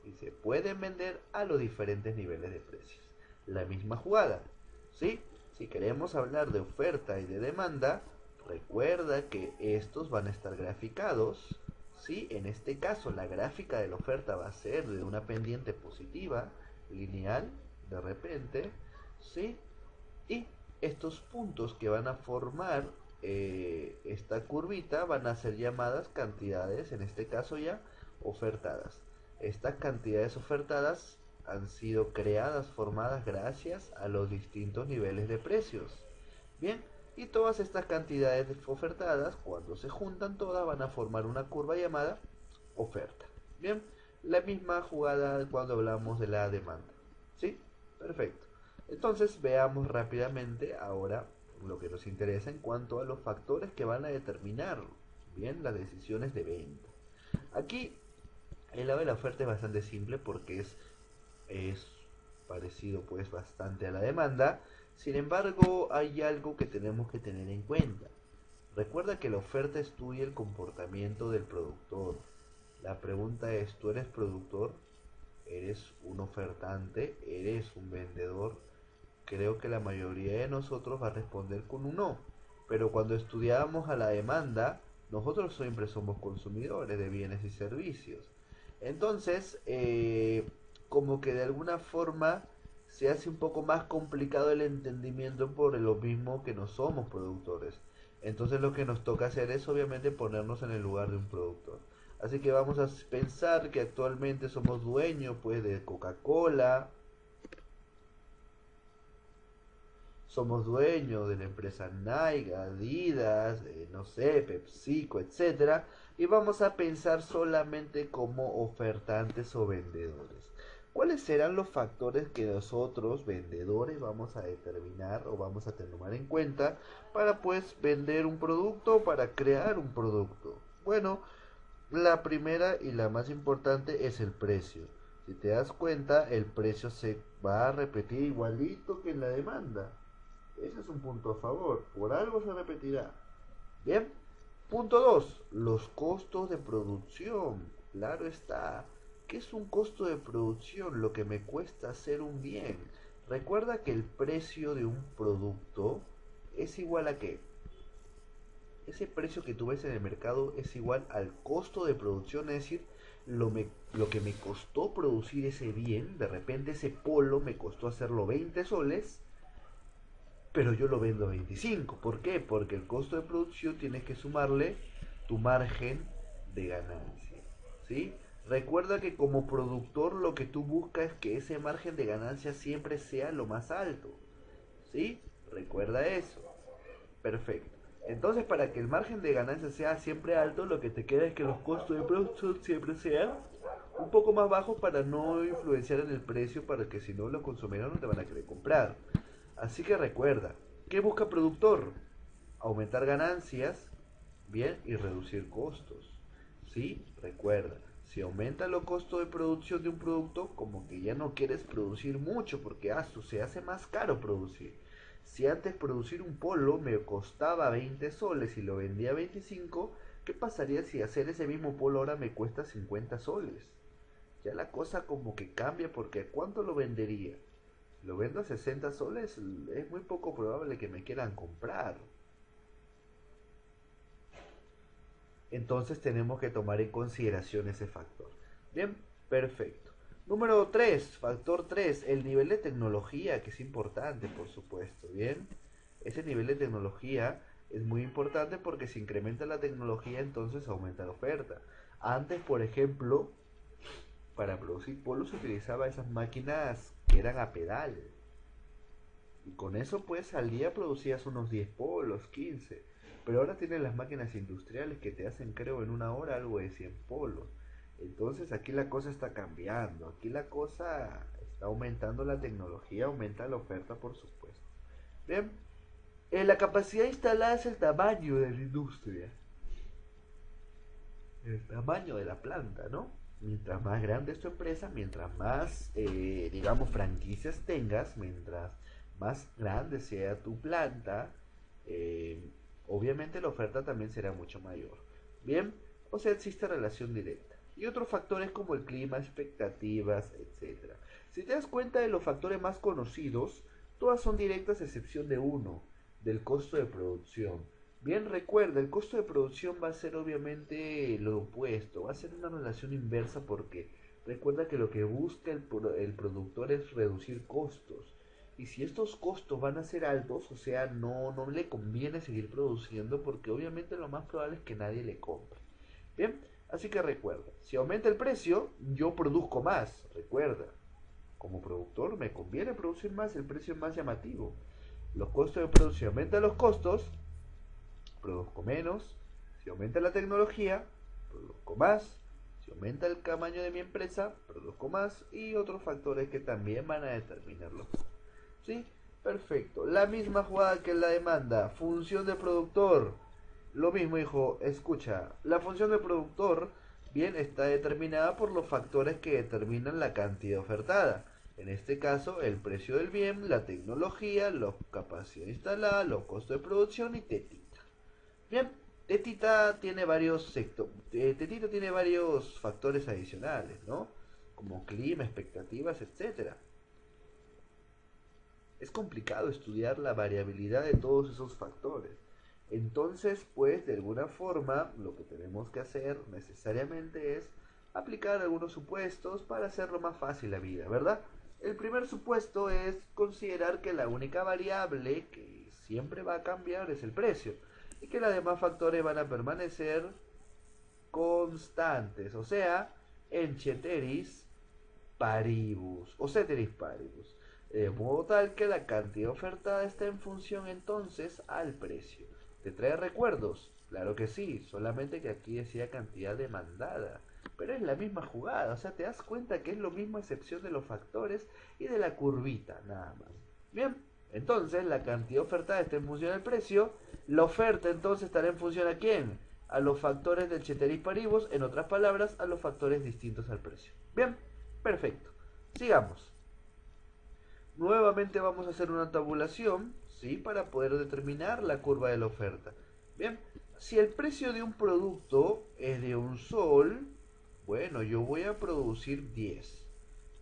y se pueden vender a los diferentes niveles de precios. La misma jugada, ¿sí? Si queremos hablar de oferta y de demanda, recuerda que estos van a estar graficados. ¿Sí? En este caso, la gráfica de la oferta va a ser de una pendiente positiva, lineal, de repente, ¿sí? Y estos puntos que van a formar esta curvita van a ser llamadas cantidades, en este caso ya, ofertadas. Estas cantidades ofertadas han sido creadas, formadas gracias a los distintos niveles de precios. Bien, y todas estas cantidades ofertadas, cuando se juntan todas, van a formar una curva llamada oferta. Bien, la misma jugada cuando hablamos de la demanda. ¿Sí? Perfecto. Entonces veamos rápidamente ahora lo que nos interesa en cuanto a los factores que van a determinar bien las decisiones de venta. Aquí el lado de la oferta es bastante simple porque es parecido pues bastante a la demanda. Sin embargo, hay algo que tenemos que tener en cuenta. Recuerda que la oferta estudia el comportamiento del productor. La pregunta es, ¿tú eres productor? ¿Eres un ofertante? ¿Eres un vendedor? Creo que la mayoría de nosotros va a responder con un no. Pero cuando estudiamos a la demanda, nosotros siempre somos consumidores de bienes y servicios. Entonces, como que de alguna forma se hace un poco más complicado el entendimiento por lo mismo que no somos productores. Entonces lo que nos toca hacer es obviamente ponernos en el lugar de un productor. Así que vamos a pensar que actualmente somos dueños pues de Coca-Cola, somos dueños de la empresa Nike, Adidas, no sé, PepsiCo, etcétera, y vamos a pensar solamente como ofertantes o vendedores. ¿Cuáles serán los factores que nosotros, vendedores, vamos a determinar o vamos a tomar en cuenta para pues vender un producto o para crear un producto? Bueno, la primera y la más importante es el precio. Si te das cuenta, el precio se va a repetir igualito que en la demanda. Ese es un punto a favor. Por algo se repetirá. Bien. Punto 2. Los costos de producción. Claro está. ¿Qué es un costo de producción? Lo que me cuesta hacer un bien. Recuerda que el precio de un producto es igual a qué? ese precio que tú ves en el mercado es igual al costo de producción, es decir, lo que me costó producir ese bien. De repente ese polo me costó hacerlo 20 soles, pero yo lo vendo a 25. ¿Por qué? Porque el costo de producción tienes que sumarle tu margen de ganancia, ¿sí? Recuerda que como productor lo que tú buscas es que ese margen de ganancia siempre sea lo más alto, ¿sí? Recuerda eso. Perfecto. Entonces, para que el margen de ganancia sea siempre alto, lo que te queda es que los costos de producción siempre sean un poco más bajos para no influenciar en el precio, para que si no los consumidores no te van a querer comprar. Así que recuerda, ¿qué busca productor? Aumentar ganancias, bien, y reducir costos. ¿Sí? Recuerda, si aumenta los costos de producción de un producto, como que ya no quieres producir mucho porque se hace más caro producir. Si antes producir un polo me costaba 20 soles y lo vendía a 25, ¿qué pasaría si hacer ese mismo polo ahora me cuesta 50 soles? Ya la cosa como que cambia, porque ¿cuánto lo vendería? Lo vendo a 60 soles, es muy poco probable que me quieran comprar. Entonces tenemos que tomar en consideración ese factor. Bien, perfecto. Número 3, factor 3, el nivel de tecnología, que es importante, por supuesto. Bien, ese nivel de tecnología es muy importante porque si incrementa la tecnología, entonces aumenta la oferta. Antes, por ejemplo, para producir polos se utilizaba esas máquinas que eran a pedal. Y con eso pues al día producías unos 10 polos, 15. Pero ahora tienes las máquinas industriales que te hacen, creo, en una hora algo de 100 polos. Entonces aquí la cosa está cambiando. Aquí la cosa está aumentando la tecnología, aumenta la oferta, por supuesto. Bien, la capacidad instalada es el tamaño de la industria, el tamaño de la planta, ¿no? Mientras más grande es tu empresa, mientras más, digamos, franquicias tengas, mientras más grande sea tu planta, eh, obviamente la oferta también será mucho mayor. Bien, o sea, existe relación directa. Y otros factores como el clima, expectativas, etcétera. Si te das cuenta de los factores más conocidos, todas son directas a excepción de uno, del costo de producción. Bien, recuerda, el costo de producción va a ser obviamente lo opuesto, va a ser una relación inversa, porque recuerda que lo que busca el productor es reducir costos. Y si estos costos van a ser altos, o sea, no le conviene seguir produciendo, porque obviamente lo más probable es que nadie le compre. Bien, así que recuerda, si aumenta el precio, yo produzco más. Recuerda, como productor me conviene producir más, el precio es más llamativo. Los costos de producción aumentan, los costos, produzco menos. Si aumenta la tecnología, produzco más. Si aumenta el tamaño de mi empresa, produzco más. Y otros factores que también van a determinarlo. ¿Sí? Perfecto. La misma jugada que la demanda. Función de productor. Lo mismo, hijo. Escucha, la función de productor, bien, está determinada por los factores que determinan la cantidad ofertada. En este caso, el precio del bien, la tecnología, la capacidad instalada, los costos de producción y Tetita. Bien, Tetita tiene varios factores adicionales, ¿no? Como clima, expectativas, etcétera. Es complicado estudiar la variabilidad de todos esos factores. Entonces, pues, de alguna forma, lo que tenemos que hacer necesariamente es aplicar algunos supuestos para hacerlo más fácil la vida, ¿verdad? El primer supuesto es considerar que la única variable que siempre va a cambiar es el precio y que los demás factores van a permanecer constantes, o sea, en ceteris paribus o ceteris paribus, de modo tal que la cantidad ofertada está en función entonces al precio. ¿Te trae recuerdos? Claro que sí, solamente que aquí decía cantidad demandada. Pero es la misma jugada, o sea, te das cuenta que es lo mismo a excepción de los factores y de la curvita, nada más. Bien, entonces la cantidad ofertada está en función del precio. La oferta entonces estará en función a quién? A los factores del ceteris paribus, en otras palabras, a los factores distintos al precio. Bien, perfecto. Sigamos. Nuevamente vamos a hacer una tabulación, ¿sí? Para poder determinar la curva de la oferta. Bien, si el precio de un producto es de un sol, bueno, yo voy a producir 10.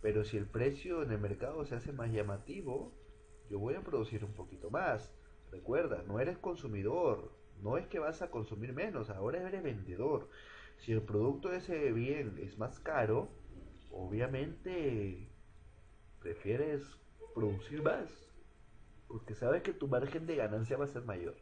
Pero si el precio en el mercado se hace más llamativo, yo voy a producir un poquito más. Recuerda, no eres consumidor, No es que vas a consumir menos, ahora eres vendedor. Si el producto de ese bien es más caro, obviamente prefieres producir más, porque sabes que tu margen de ganancia va a ser mayor.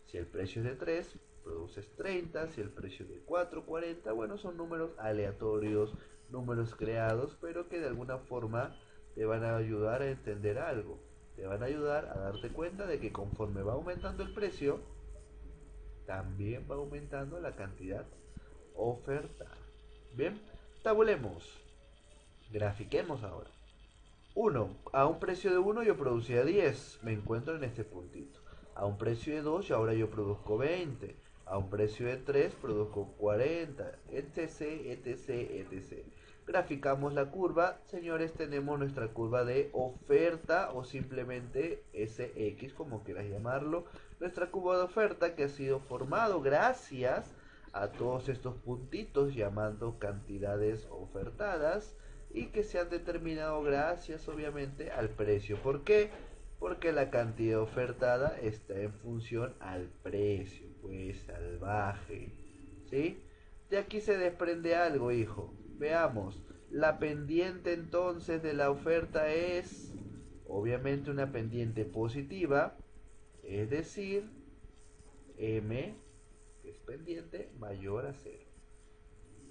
Si el precio es de 3 produces 30. Si el precio es de 4 40. Bueno, son números aleatorios, números creados, pero que de alguna forma te van a ayudar a entender algo. Te van a ayudar a darte cuenta de que conforme va aumentando el precio, también va aumentando la cantidad ofertada. Bien, tabulemos, grafiquemos ahora. 1. A un precio de 1 yo producía 10. Me encuentro en este puntito. A un precio de 2 y ahora yo produzco 20. A un precio de 3 produzco 40. Etc, etc, etc. Graficamos la curva. Señores, tenemos nuestra curva de oferta o simplemente SX, como quieras llamarlo. Nuestra curva de oferta que ha sido formado gracias a todos estos puntitos llamando cantidades ofertadas y que se han determinado gracias obviamente al precio. ¿Por qué? Porque la cantidad ofertada está en función al precio, pues salvaje. ¿Sí? De aquí se desprende algo, hijo. Veamos. La pendiente entonces de la oferta es obviamente una pendiente positiva, es decir, M, que es pendiente, mayor a cero.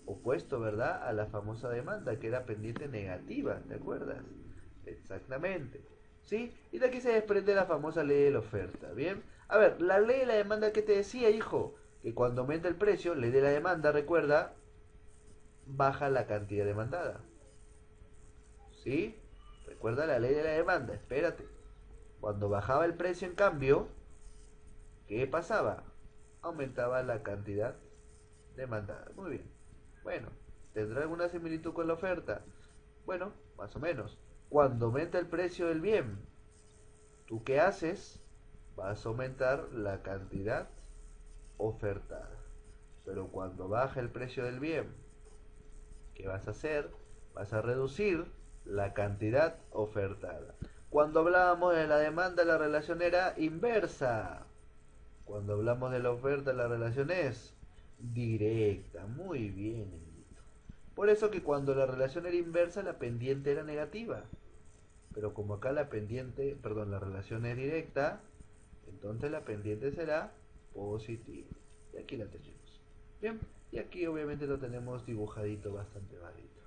Opuesto, ¿verdad? A la famosa demanda, que era pendiente negativa, ¿te acuerdas? Exactamente. ¿Sí? Y de aquí se desprende la famosa ley de la oferta, ¿bien? A ver, la ley de la demanda que te decía, hijo, que cuando aumenta el precio, ley de la demanda, recuerda, baja la cantidad demandada. ¿Sí? Recuerda la ley de la demanda, espérate. Cuando bajaba el precio, en cambio, ¿qué pasaba? Aumentaba la cantidad demandada. Muy bien. Bueno, ¿tendrá alguna similitud con la oferta? Bueno, más o menos. Cuando aumenta el precio del bien, ¿tú qué haces? Vas a aumentar la cantidad ofertada. Pero cuando baja el precio del bien, ¿qué vas a hacer? Vas a reducir la cantidad ofertada. Cuando hablábamos de la demanda, la relación era inversa. Cuando hablamos de la oferta, la relación es directa. Muy bien, Emilito. Por eso que cuando la relación era inversa, la pendiente era negativa. Pero como acá la pendiente, perdón, la relación es directa, entonces la pendiente será positiva. Y aquí la tenemos. Bien, y aquí obviamente lo tenemos dibujadito bastante bajito.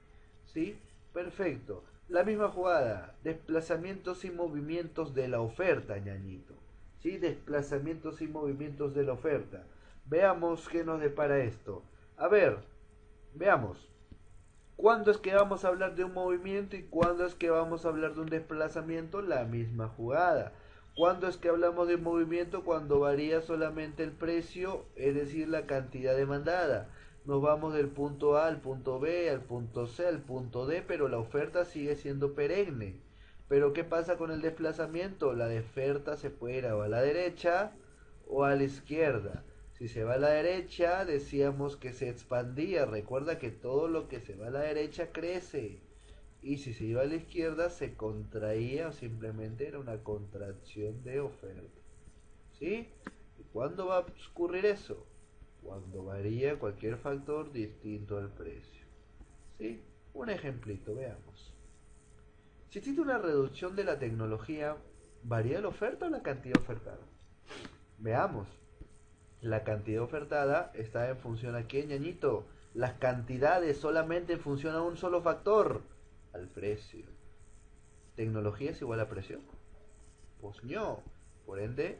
¿Sí? Perfecto. La misma jugada, desplazamientos y movimientos de la oferta, ñañito. ¿Sí? Desplazamientos y movimientos de la oferta. Veamos qué nos depara esto. A ver, veamos. ¿Cuándo es que vamos a hablar de un movimiento y cuándo es que vamos a hablar de un desplazamiento? La misma jugada. ¿Cuándo es que hablamos de movimiento? Cuando varía solamente el precio, es decir, la cantidad demandada. Nos vamos del punto A al punto B, al punto C, al punto D, pero la oferta sigue siendo perenne. Pero ¿qué pasa con el desplazamiento? La oferta se puede ir o a la derecha o a la izquierda. Si se va a la derecha, decíamos que se expandía. Recuerda que todo lo que se va a la derecha crece. Y si se iba a la izquierda, se contraía o simplemente era una contracción de oferta. ¿Sí? ¿Y cuándo va a ocurrir eso? Cuando varía cualquier factor distinto al precio. ¿Sí? Un ejemplito, veamos. Si existe una reducción de la tecnología, ¿varía la oferta o la cantidad ofertada? Veamos. La cantidad ofertada está en función a qué, ñañito. Las cantidades solamente en función a un solo factor, al precio. ¿Tecnología es igual a precio? Pues no. Por ende,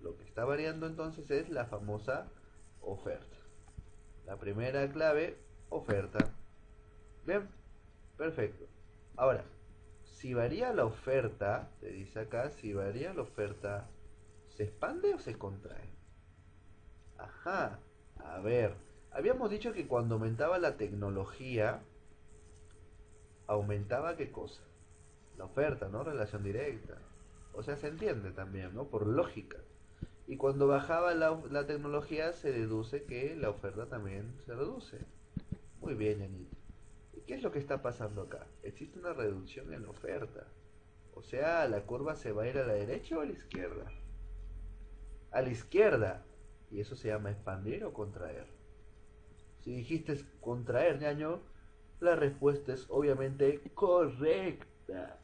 lo que está variando entonces es la famosa oferta. La primera clave, oferta. Bien, perfecto. Ahora, si varía la oferta, te dice acá, si varía la oferta, ¿se expande o se contrae? Ajá, a ver, habíamos dicho que cuando aumentaba la tecnología, aumentaba qué cosa? La oferta, ¿no? Relación directa. O sea, se entiende también, ¿no? Por lógica. Y cuando bajaba la tecnología, se deduce que la oferta también se reduce. Muy bien, Yanito. ¿Y qué es lo que está pasando acá? Existe una reducción en la oferta. O sea, la curva se va a ir a la derecha o a la izquierda. A la izquierda. Y eso se llama expandir o contraer. Si dijiste contraer, ñaño, la respuesta es obviamente correcta.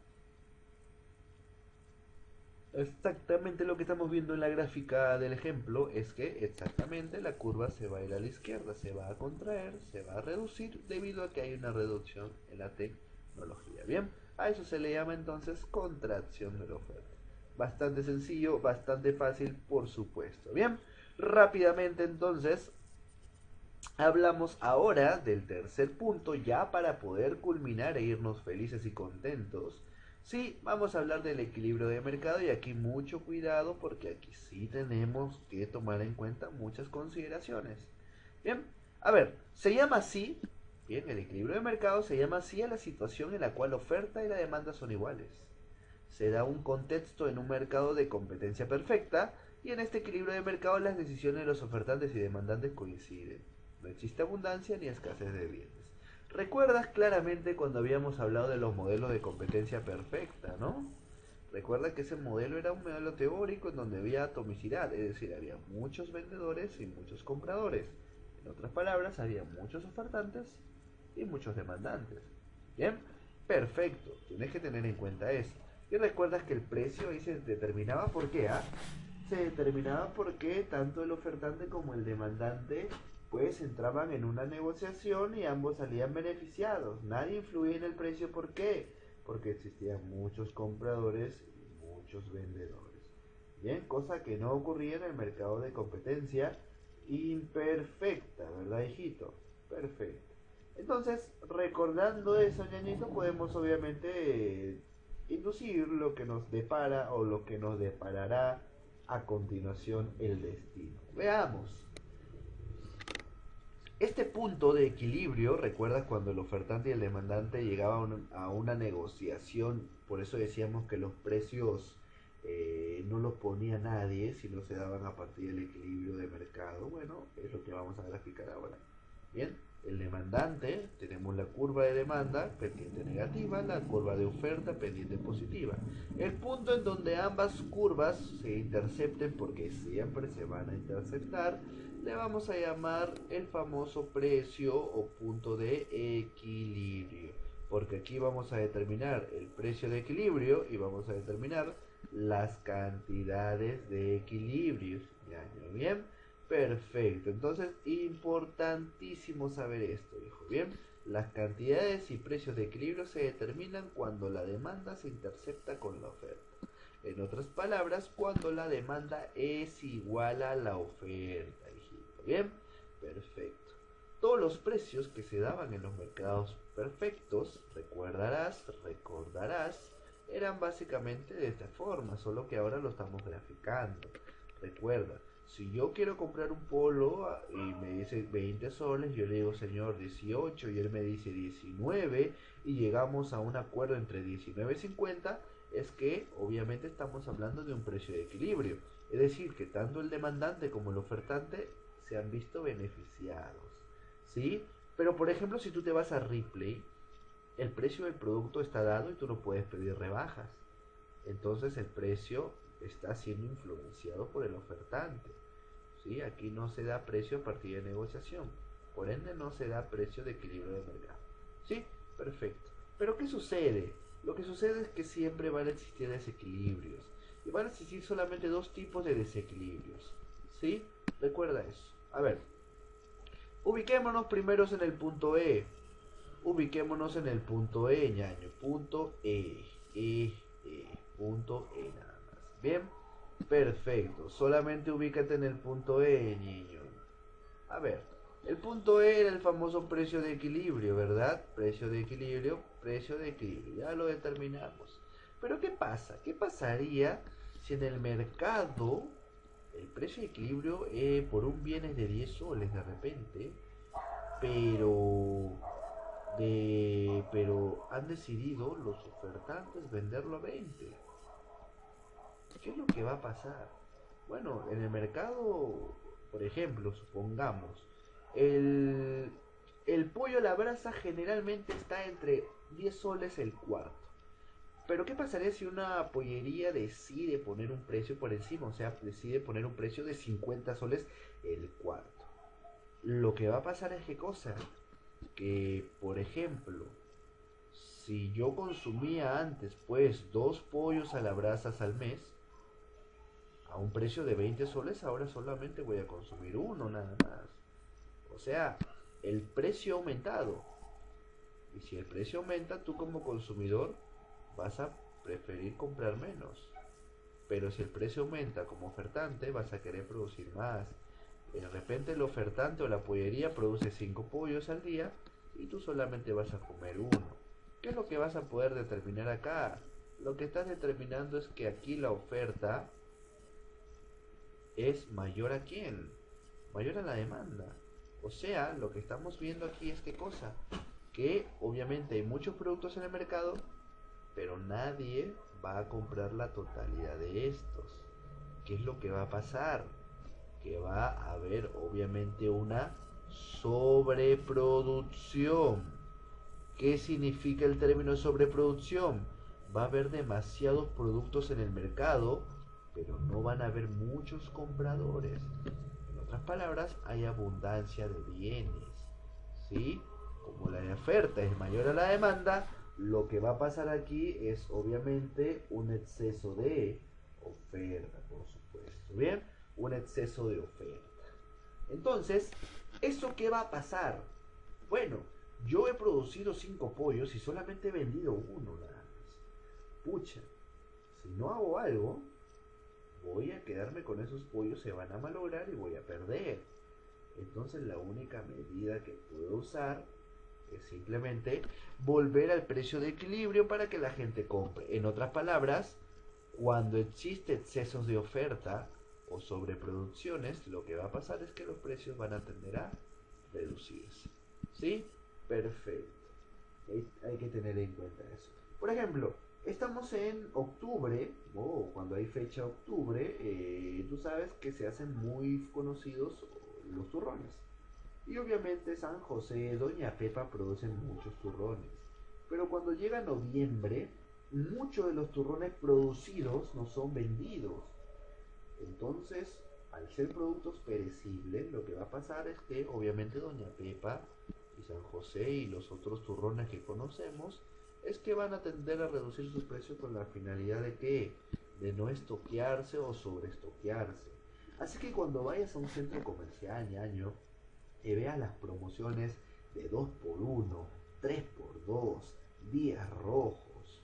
Exactamente lo que estamos viendo en la gráfica del ejemplo es que exactamente la curva se va a ir a la izquierda, se va a contraer, se va a reducir debido a que hay una reducción en la tecnología. Bien, a eso se le llama entonces contracción de la oferta. Bastante sencillo, bastante fácil, por supuesto. Bien, rápidamente entonces hablamos ahora del tercer punto ya para poder culminar e irnos felices y contentos. Sí, vamos a hablar del equilibrio de mercado y aquí mucho cuidado porque aquí sí tenemos que tomar en cuenta muchas consideraciones. Bien, a ver, se llama así, bien, el equilibrio de mercado se llama así a la situación en la cual la oferta y la demanda son iguales. Se da un contexto en un mercado de competencia perfecta y en este equilibrio de mercado las decisiones de los ofertantes y demandantes coinciden. No existe abundancia ni escasez de bienes. ¿Recuerdas claramente cuando habíamos hablado de los modelos de competencia perfecta, no? Recuerda que ese modelo era un modelo teórico en donde había atomicidad, es decir, había muchos vendedores y muchos compradores. En otras palabras, había muchos ofertantes y muchos demandantes. Bien, perfecto, tienes que tener en cuenta eso. Y recuerdas que el precio ahí se determinaba por qué, ¿ah? Se determinaba porque tanto el ofertante como el demandante pues entraban en una negociación y ambos salían beneficiados. Nadie influía en el precio, ¿por qué? Porque existían muchos compradores y muchos vendedores. Bien, cosa que no ocurría en el mercado de competencia imperfecta, ¿verdad, hijito? Perfecto. Entonces, recordando eso, ñañito, podemos obviamente inducir lo que nos depara o lo que nos deparará a continuación el destino. Veamos. Este punto de equilibrio, recuerdas cuando el ofertante y el demandante llegaban a una negociación, por eso decíamos que los precios no los ponía nadie, sino se daban a partir del equilibrio de mercado. Bueno, es lo que vamos a graficar ahora. Bien, el demandante, tenemos la curva de demanda, pendiente negativa, la curva de oferta, pendiente positiva. El punto en donde ambas curvas se intercepten, porque siempre se van a interceptar, le vamos a llamar el famoso precio o punto de equilibrio. Porque aquí vamos a determinar el precio de equilibrio y vamos a determinar las cantidades de equilibrios. ¿Ya? ¿Bien? Perfecto. Entonces, importantísimo saber esto, hijo. Bien, las cantidades y precios de equilibrio se determinan cuando la demanda se intercepta con la oferta. En otras palabras, cuando la demanda es igual a la oferta, hijito. Bien, perfecto. Todos los precios que se daban en los mercados perfectos, recordarás, eran básicamente de esta forma, solo que ahora lo estamos graficando. Recuerda, si yo quiero comprar un polo y me dice 20 soles, yo le digo, señor, 18, y él me dice 19, y llegamos a un acuerdo entre 19.50, es que obviamente estamos hablando de un precio de equilibrio. Es decir, que tanto el demandante como el ofertante se han visto beneficiados. ¿Sí? Pero por ejemplo, si tú te vas a Ripley, el precio del producto está dado y tú no puedes pedir rebajas. Entonces el precio está siendo influenciado por el ofertante. ¿Sí? Aquí no se da precio a partir de negociación. Por ende no se da precio de equilibrio de mercado. ¿Sí? Perfecto. Pero ¿qué sucede? Lo que sucede es que siempre van a existir desequilibrios. Y van a existir solamente dos tipos de desequilibrios. ¿Sí? Recuerda eso. A ver. Ubiquémonos primero en el punto E. Ubiquémonos en el punto E, ñaño. Punto E. Punto E nada más. Bien. Perfecto. Solamente ubícate en el punto E, niño. A ver. El punto E era el famoso precio de equilibrio, ¿verdad? Precio de equilibrio, precio de equilibrio. Ya lo determinamos. Pero ¿qué pasa? ¿Qué pasaría si en el mercado el precio de equilibrio por un bien es de 10 soles de repente, pero pero han decidido los ofertantes venderlo a 20? ¿Qué es lo que va a pasar? Bueno, en el mercado, por ejemplo, supongamos, el, el pollo a la brasa generalmente está entre 10 soles el cuarto. Pero ¿qué pasaría si una pollería decide poner un precio por encima? O sea, decide poner un precio de 50 soles el cuarto. Lo que va a pasar es qué cosa, que por ejemplo, si yo consumía antes pues dos pollos a la brasas al mes, a un precio de 20 soles, ahora solamente voy a consumir uno nada más. O sea, el precio ha aumentado. Y si el precio aumenta, tú como consumidor vas a preferir comprar menos. Pero si el precio aumenta como ofertante, vas a querer producir más. De repente el ofertante o la pollería produce 5 pollos al día y tú solamente vas a comer uno. ¿Qué es lo que vas a poder determinar acá? Lo que estás determinando es que aquí la oferta es mayor a quién, mayor a la demanda. O sea, lo que estamos viendo aquí es qué cosa, que obviamente hay muchos productos en el mercado, pero nadie va a comprar la totalidad de estos. ¿Qué es lo que va a pasar? Que va a haber obviamente una sobreproducción. ¿Qué significa el término sobreproducción? Va a haber demasiados productos en el mercado, pero no van a haber muchos compradores. En otras palabras, hay abundancia de bienes. ¿Sí? Como la oferta es mayor a la demanda, lo que va a pasar aquí es obviamente un exceso de oferta, por supuesto. ¿Bien? Un exceso de oferta. Entonces, ¿eso qué va a pasar? Bueno, yo he producido 5 pollos y solamente he vendido uno nada más. Pucha, si no hago algo, voy a quedarme con esos pollos, se van a malograr y voy a perder. Entonces la única medida que puedo usar es simplemente volver al precio de equilibrio para que la gente compre. En otras palabras, cuando existe excesos de oferta o sobreproducciones, lo que va a pasar es que los precios van a tender a reducirse. ¿Sí? Perfecto. Hay que tener en cuenta eso. Por ejemplo, estamos en octubre, o cuando hay fecha octubre, tú sabes que se hacen muy conocidos los turrones. Y obviamente San José, Doña Pepa producen muchos turrones. Pero cuando llega noviembre, muchos de los turrones producidos no son vendidos. Entonces, al ser productos perecibles, lo que va a pasar es que obviamente Doña Pepa y San José y los otros turrones que conocemos es que van a tender a reducir sus precios con la finalidad de que de no estoquearse o sobreestoquearse. Así que cuando vayas a un centro comercial, ñaño, y veas las promociones de 2x1, 3x2, días rojos,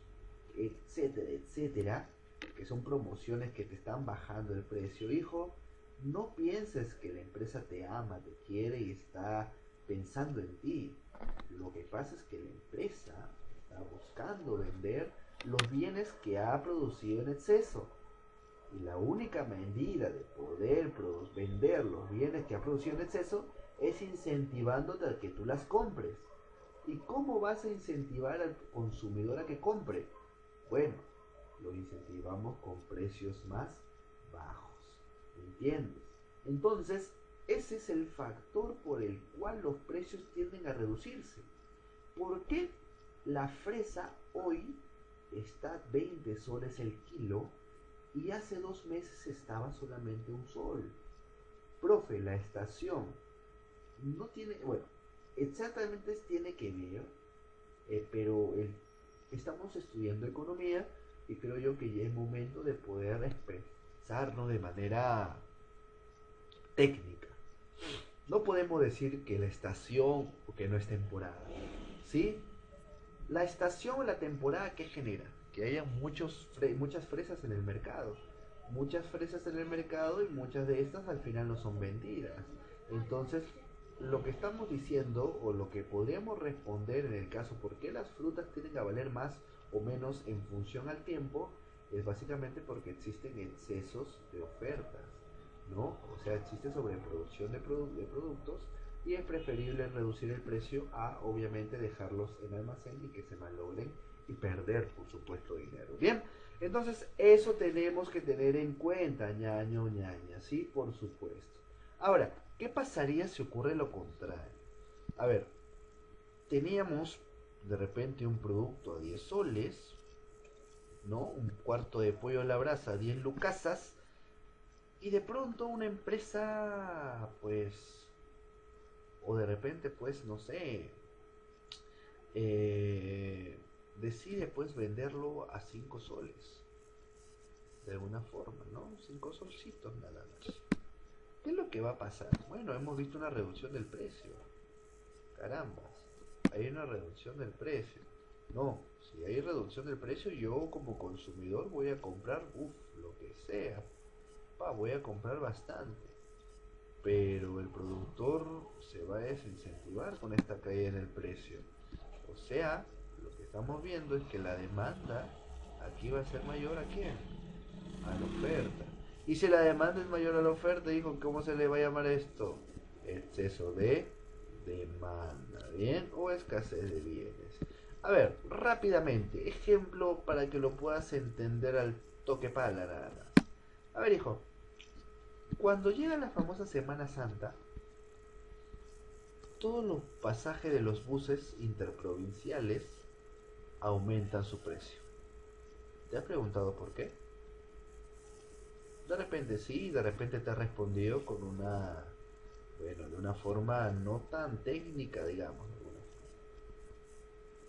etcétera, etcétera, que son promociones que te están bajando el precio, hijo, no pienses que la empresa te ama, te quiere y está pensando en ti. Lo que pasa es que la empresa está buscando vender los bienes que ha producido en exceso. Y la única medida de poder vender los bienes que ha producido en exceso es incentivándote a que tú las compres. ¿Y cómo vas a incentivar al consumidor a que compre? Bueno, lo incentivamos con precios más bajos. ¿Entiendes? Entonces, ese es el factor por el cual los precios tienden a reducirse. ¿Por qué la fresa hoy está 20 soles el kilo y hace 2 meses estaba solamente un sol? Profe, la estación no tiene, bueno, exactamente tiene que ver, pero estamos estudiando economía y creo yo que ya es momento de poder expresarnos de manera técnica. No podemos decir que la estación o que no es temporada, ¿sí? La estación o la temporada, ¿qué genera? Que haya muchas fresas en el mercado. Muchas fresas en el mercado y muchas de estas al final no son vendidas. Entonces, lo que estamos diciendo o lo que podríamos responder en el caso por qué las frutas tienen a valer más o menos en función al tiempo es básicamente porque existen excesos de ofertas, ¿no? O sea, existe sobreproducción de productos y es preferible reducir el precio a obviamente dejarlos en almacén y que se malogren y perder por supuesto dinero. Bien, entonces eso tenemos que tener en cuenta, ñaño, ñaña, sí, por supuesto. Ahora, ¿qué pasaría si ocurre lo contrario? A ver, teníamos de repente un producto a 10 soles ¿no? Un cuarto de pollo a la brasa, 10 lucasas, y de pronto una empresa, pues, o de repente, pues, no sé, decide pues venderlo a 5 soles, de alguna forma, ¿no? 5 solcitos nada más. ¿Qué es lo que va a pasar? Bueno, hemos visto una reducción del precio. Carambas, hay una reducción del precio. No, si hay reducción del precio, yo como consumidor voy a comprar, lo que sea. Voy a comprar bastante. Pero el productor se va a desincentivar con esta caída en el precio. O sea, lo que estamos viendo es que la demanda aquí va a ser mayor a quién? A la oferta. Y si la demanda es mayor a la oferta, dijo, ¿cómo se le va a llamar esto? Exceso de demanda, ¿bien? O escasez de bienes. A ver, rápidamente, ejemplo para que lo puedas entender al toque pala nada más. A ver, hijo, cuando llega la famosa Semana Santa, todos los pasajes de los buses interprovinciales aumentan su precio. ¿Te has preguntado por qué? De repente sí, de repente te ha respondido con bueno, de una forma no tan técnica, digamos.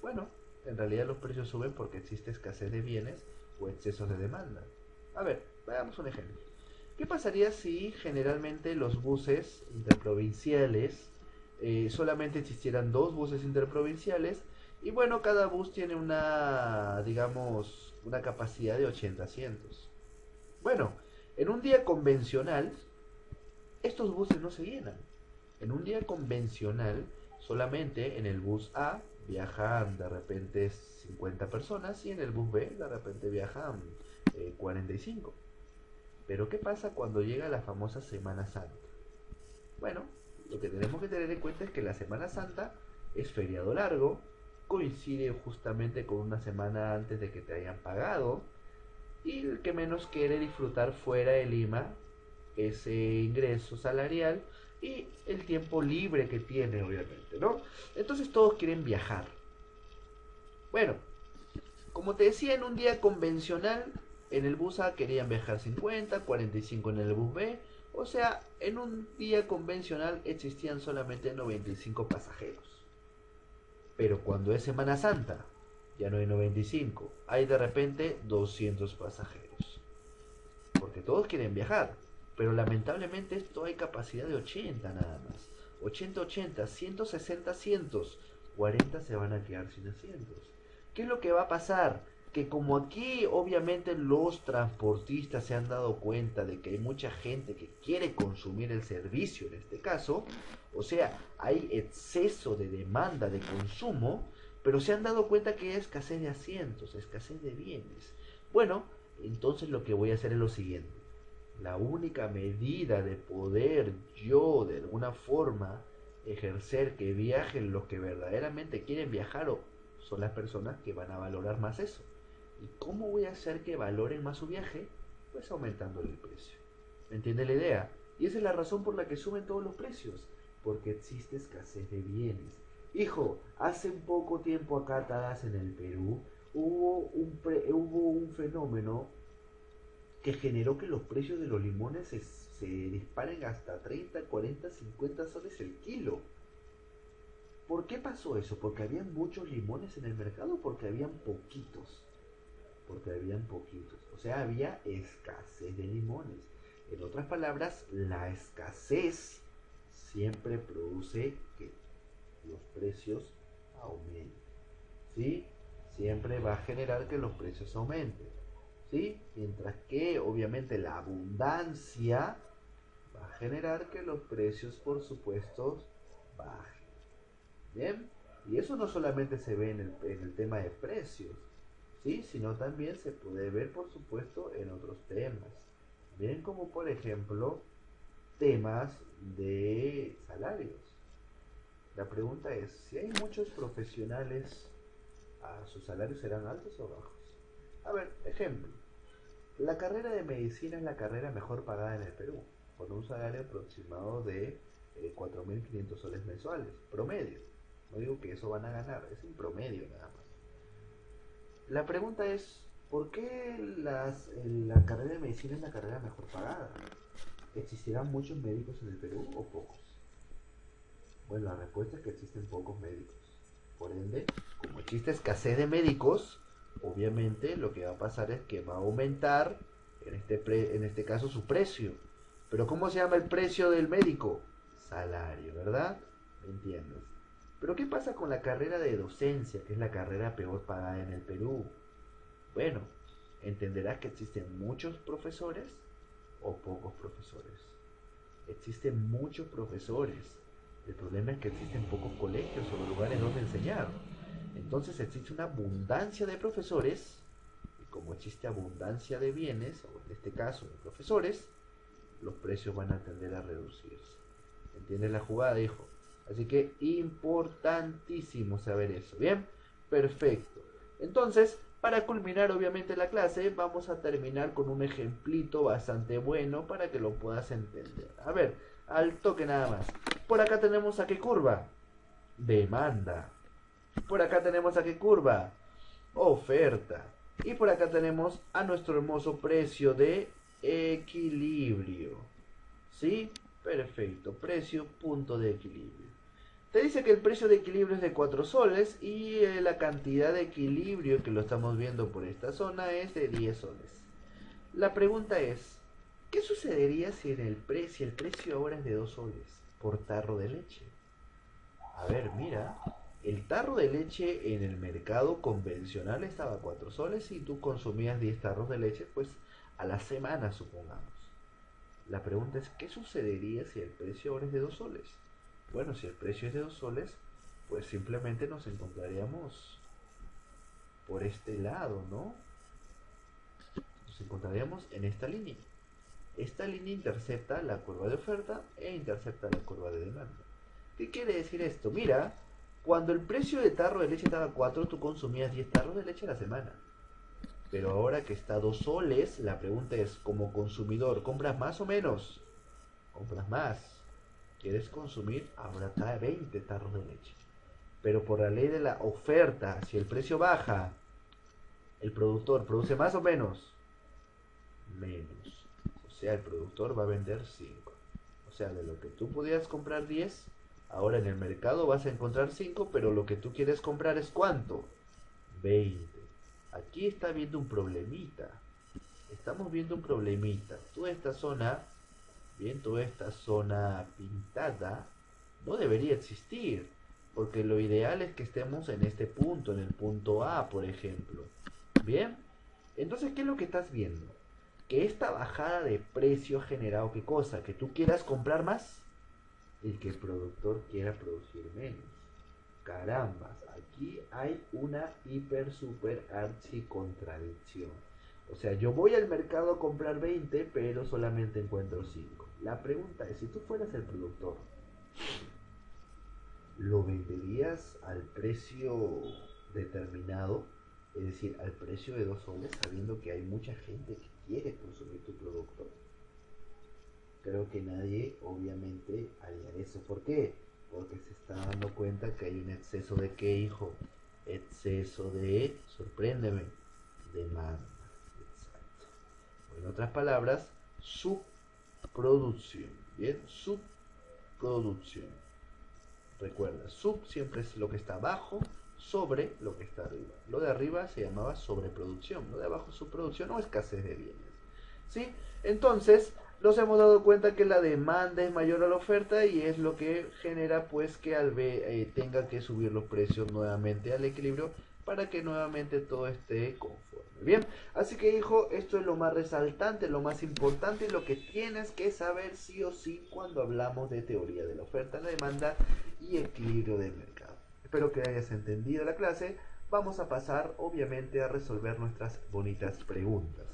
Bueno, en realidad los precios suben porque existe escasez de bienes o excesos de demanda. A ver, veamos un ejemplo. ¿Qué pasaría si generalmente los buses interprovinciales solamente existieran dos buses interprovinciales y bueno, cada bus tiene una, digamos, una capacidad de 80 asientos? Bueno, en un día convencional, estos buses no se llenan. En un día convencional, solamente en el bus A viajan de repente 50 personas y en el bus B de repente viajan 45. Pero ¿qué pasa cuando llega la famosa Semana Santa? Bueno, lo que tenemos que tener en cuenta es que la Semana Santa es feriado largo, coincide justamente con una semana antes de que te hayan pagado, y el que menos quiere disfrutar fuera de Lima ese ingreso salarial y el tiempo libre que tiene, obviamente, ¿no? Entonces todos quieren viajar. Bueno, como te decía, en un día convencional, en el bus A querían viajar 50, 45 en el bus B. O sea, en un día convencional existían solamente 95 pasajeros. Pero cuando es Semana Santa, ya no hay 95, hay de repente 200 pasajeros. Porque todos quieren viajar. Pero lamentablemente esto hay capacidad de 80 nada más. 80, 80, 160 asientos. 40 se van a quedar sin asientos. ¿Qué es lo que va a pasar? Que como aquí obviamente los transportistas se han dado cuenta de que hay mucha gente que quiere consumir el servicio en este caso, o sea, hay exceso de demanda de consumo, pero se han dado cuenta que hay escasez de asientos, escasez de bienes. Bueno, entonces lo que voy a hacer es lo siguiente. La única medida de poder yo de alguna forma ejercer que viajen los que verdaderamente quieren viajar son las personas que van a valorar más eso. ¿Y cómo voy a hacer que valoren más su viaje? Pues aumentando el precio. ¿Me entiende la idea? Y esa es la razón por la que suben todos los precios. Porque existe escasez de bienes. Hijo, hace un poco tiempo acá, Tadas, en el Perú, hubo un fenómeno que generó que los precios de los limones se disparen hasta 30, 40, 50 soles el kilo. ¿Por qué pasó eso? ¿Porque habían muchos limones en el mercado o porque habían poquitos? Porque habían poquitos. O sea, había escasez de limones. En otras palabras, la escasez siempre produce que los precios aumenten. ¿Sí? Siempre va a generar que los precios aumenten. ¿Sí? Mientras que obviamente la abundancia va a generar que los precios, por supuesto, bajen. ¿Bien? Y eso no solamente se ve en el tema de precios, ¿sí? Sino también se puede ver, por supuesto, en otros temas. Bien, como por ejemplo, temas de salarios. La pregunta es, si hay muchos profesionales, ¿sus salarios serán altos o bajos? A ver, ejemplo. La carrera de medicina es la carrera mejor pagada en el Perú, con un salario aproximado de 4.500 soles mensuales, promedio. No digo que eso van a ganar, es un promedio nada más. La pregunta es, ¿Por qué la carrera de medicina es la carrera mejor pagada? ¿Existirán muchos médicos en el Perú o pocos? Bueno, la respuesta es que existen pocos médicos. Por ende, como existe escasez de médicos, obviamente lo que va a pasar es que va a aumentar, en este caso, su precio. Pero ¿cómo se llama el precio del médico? Salario, ¿verdad? ¿Me entiendes? Pero ¿qué pasa con la carrera de docencia, que es la carrera peor pagada en el Perú? Bueno, entenderás que existen muchos profesores o pocos profesores. Existen muchos profesores. El problema es que existen pocos colegios o lugares donde enseñar. Entonces existe una abundancia de profesores y como existe abundancia de bienes, o en este caso de profesores, los precios van a tender a reducirse. ¿Entiendes la jugada, hijo? Así que importantísimo saber eso. ¿Bien? Perfecto. Entonces, para culminar obviamente la clase, vamos a terminar con un ejemplito bastante bueno para que lo puedas entender. A ver, al toque nada más. Por acá tenemos a qué curva. Demanda. Por acá tenemos a qué curva. Oferta. Y por acá tenemos a nuestro hermoso precio de equilibrio. ¿Sí? Perfecto. Precio, punto de equilibrio. Te dice que el precio de equilibrio es de 4 soles y la cantidad de equilibrio que lo estamos viendo por esta zona es de 10 soles. La pregunta es, ¿qué sucedería si el precio ahora es de 2 soles por tarro de leche? A ver, mira, el tarro de leche en el mercado convencional estaba a 4 soles y tú consumías 10 tarros de leche, pues a la semana, supongamos. La pregunta es, ¿qué sucedería si el precio ahora es de 2 soles? Bueno, si el precio es de 2 soles, pues simplemente nos encontraríamos por este lado, ¿no? Nos encontraríamos en esta línea. Esta línea intercepta la curva de oferta e intercepta la curva de demanda. ¿Qué quiere decir esto? Mira, cuando el precio de tarro de leche estaba a 4, tú consumías 10 tarros de leche a la semana. Pero ahora que está a 2 soles, la pregunta es, como consumidor, ¿compras más o menos? Compras más. ¿Quieres consumir? Ahora trae 20 tarros de leche. Pero por la ley de la oferta, si el precio baja, el productor produce más o menos, menos. O sea, el productor va a vender 5. O sea, de lo que tú podías comprar 10, ahora en el mercado vas a encontrar 5, pero lo que tú quieres comprar es ¿cuánto? 20. Aquí está viendo un problemita. Estamos viendo un problemita. Toda esta zona, bien, toda esta zona pintada, no debería existir. Porque lo ideal es que estemos en este punto, en el punto A, por ejemplo. Bien. Entonces, ¿qué es lo que estás viendo? Que esta bajada de precio ha generado ¿qué cosa? Que tú quieras comprar más y que el productor quiera producir menos. Carambas, aquí hay una hiper super archi contradicción. O sea, yo voy al mercado a comprar 20, pero solamente encuentro 5. La pregunta es, si tú fueras el productor, ¿lo venderías al precio determinado? Es decir, al precio de 2 soles, sabiendo que hay mucha gente que quiere consumir tu producto. Creo que nadie, obviamente, haría eso. ¿Por qué? Porque se está dando cuenta que hay un exceso de ¿qué, hijo? Exceso de, sorpréndeme, demanda. Exacto. O en otras palabras, subproducción. ¿Bien? Subproducción. Recuerda, sub siempre es lo que está abajo sobre lo que está arriba. Lo de arriba se llamaba sobreproducción, lo de abajo subproducción o escasez de bienes. ¿Sí? Entonces, nos hemos dado cuenta que la demanda es mayor a la oferta y es lo que genera pues que tenga que subir los precios nuevamente al equilibrio para que nuevamente todo esté conforme. Bien, así que hijo, esto es lo más resaltante, lo más importante y lo que tienes que saber sí o sí cuando hablamos de teoría de la oferta, la demanda y equilibrio del mercado. Espero que hayas entendido la clase. Vamos a pasar obviamente a resolver nuestras bonitas preguntas.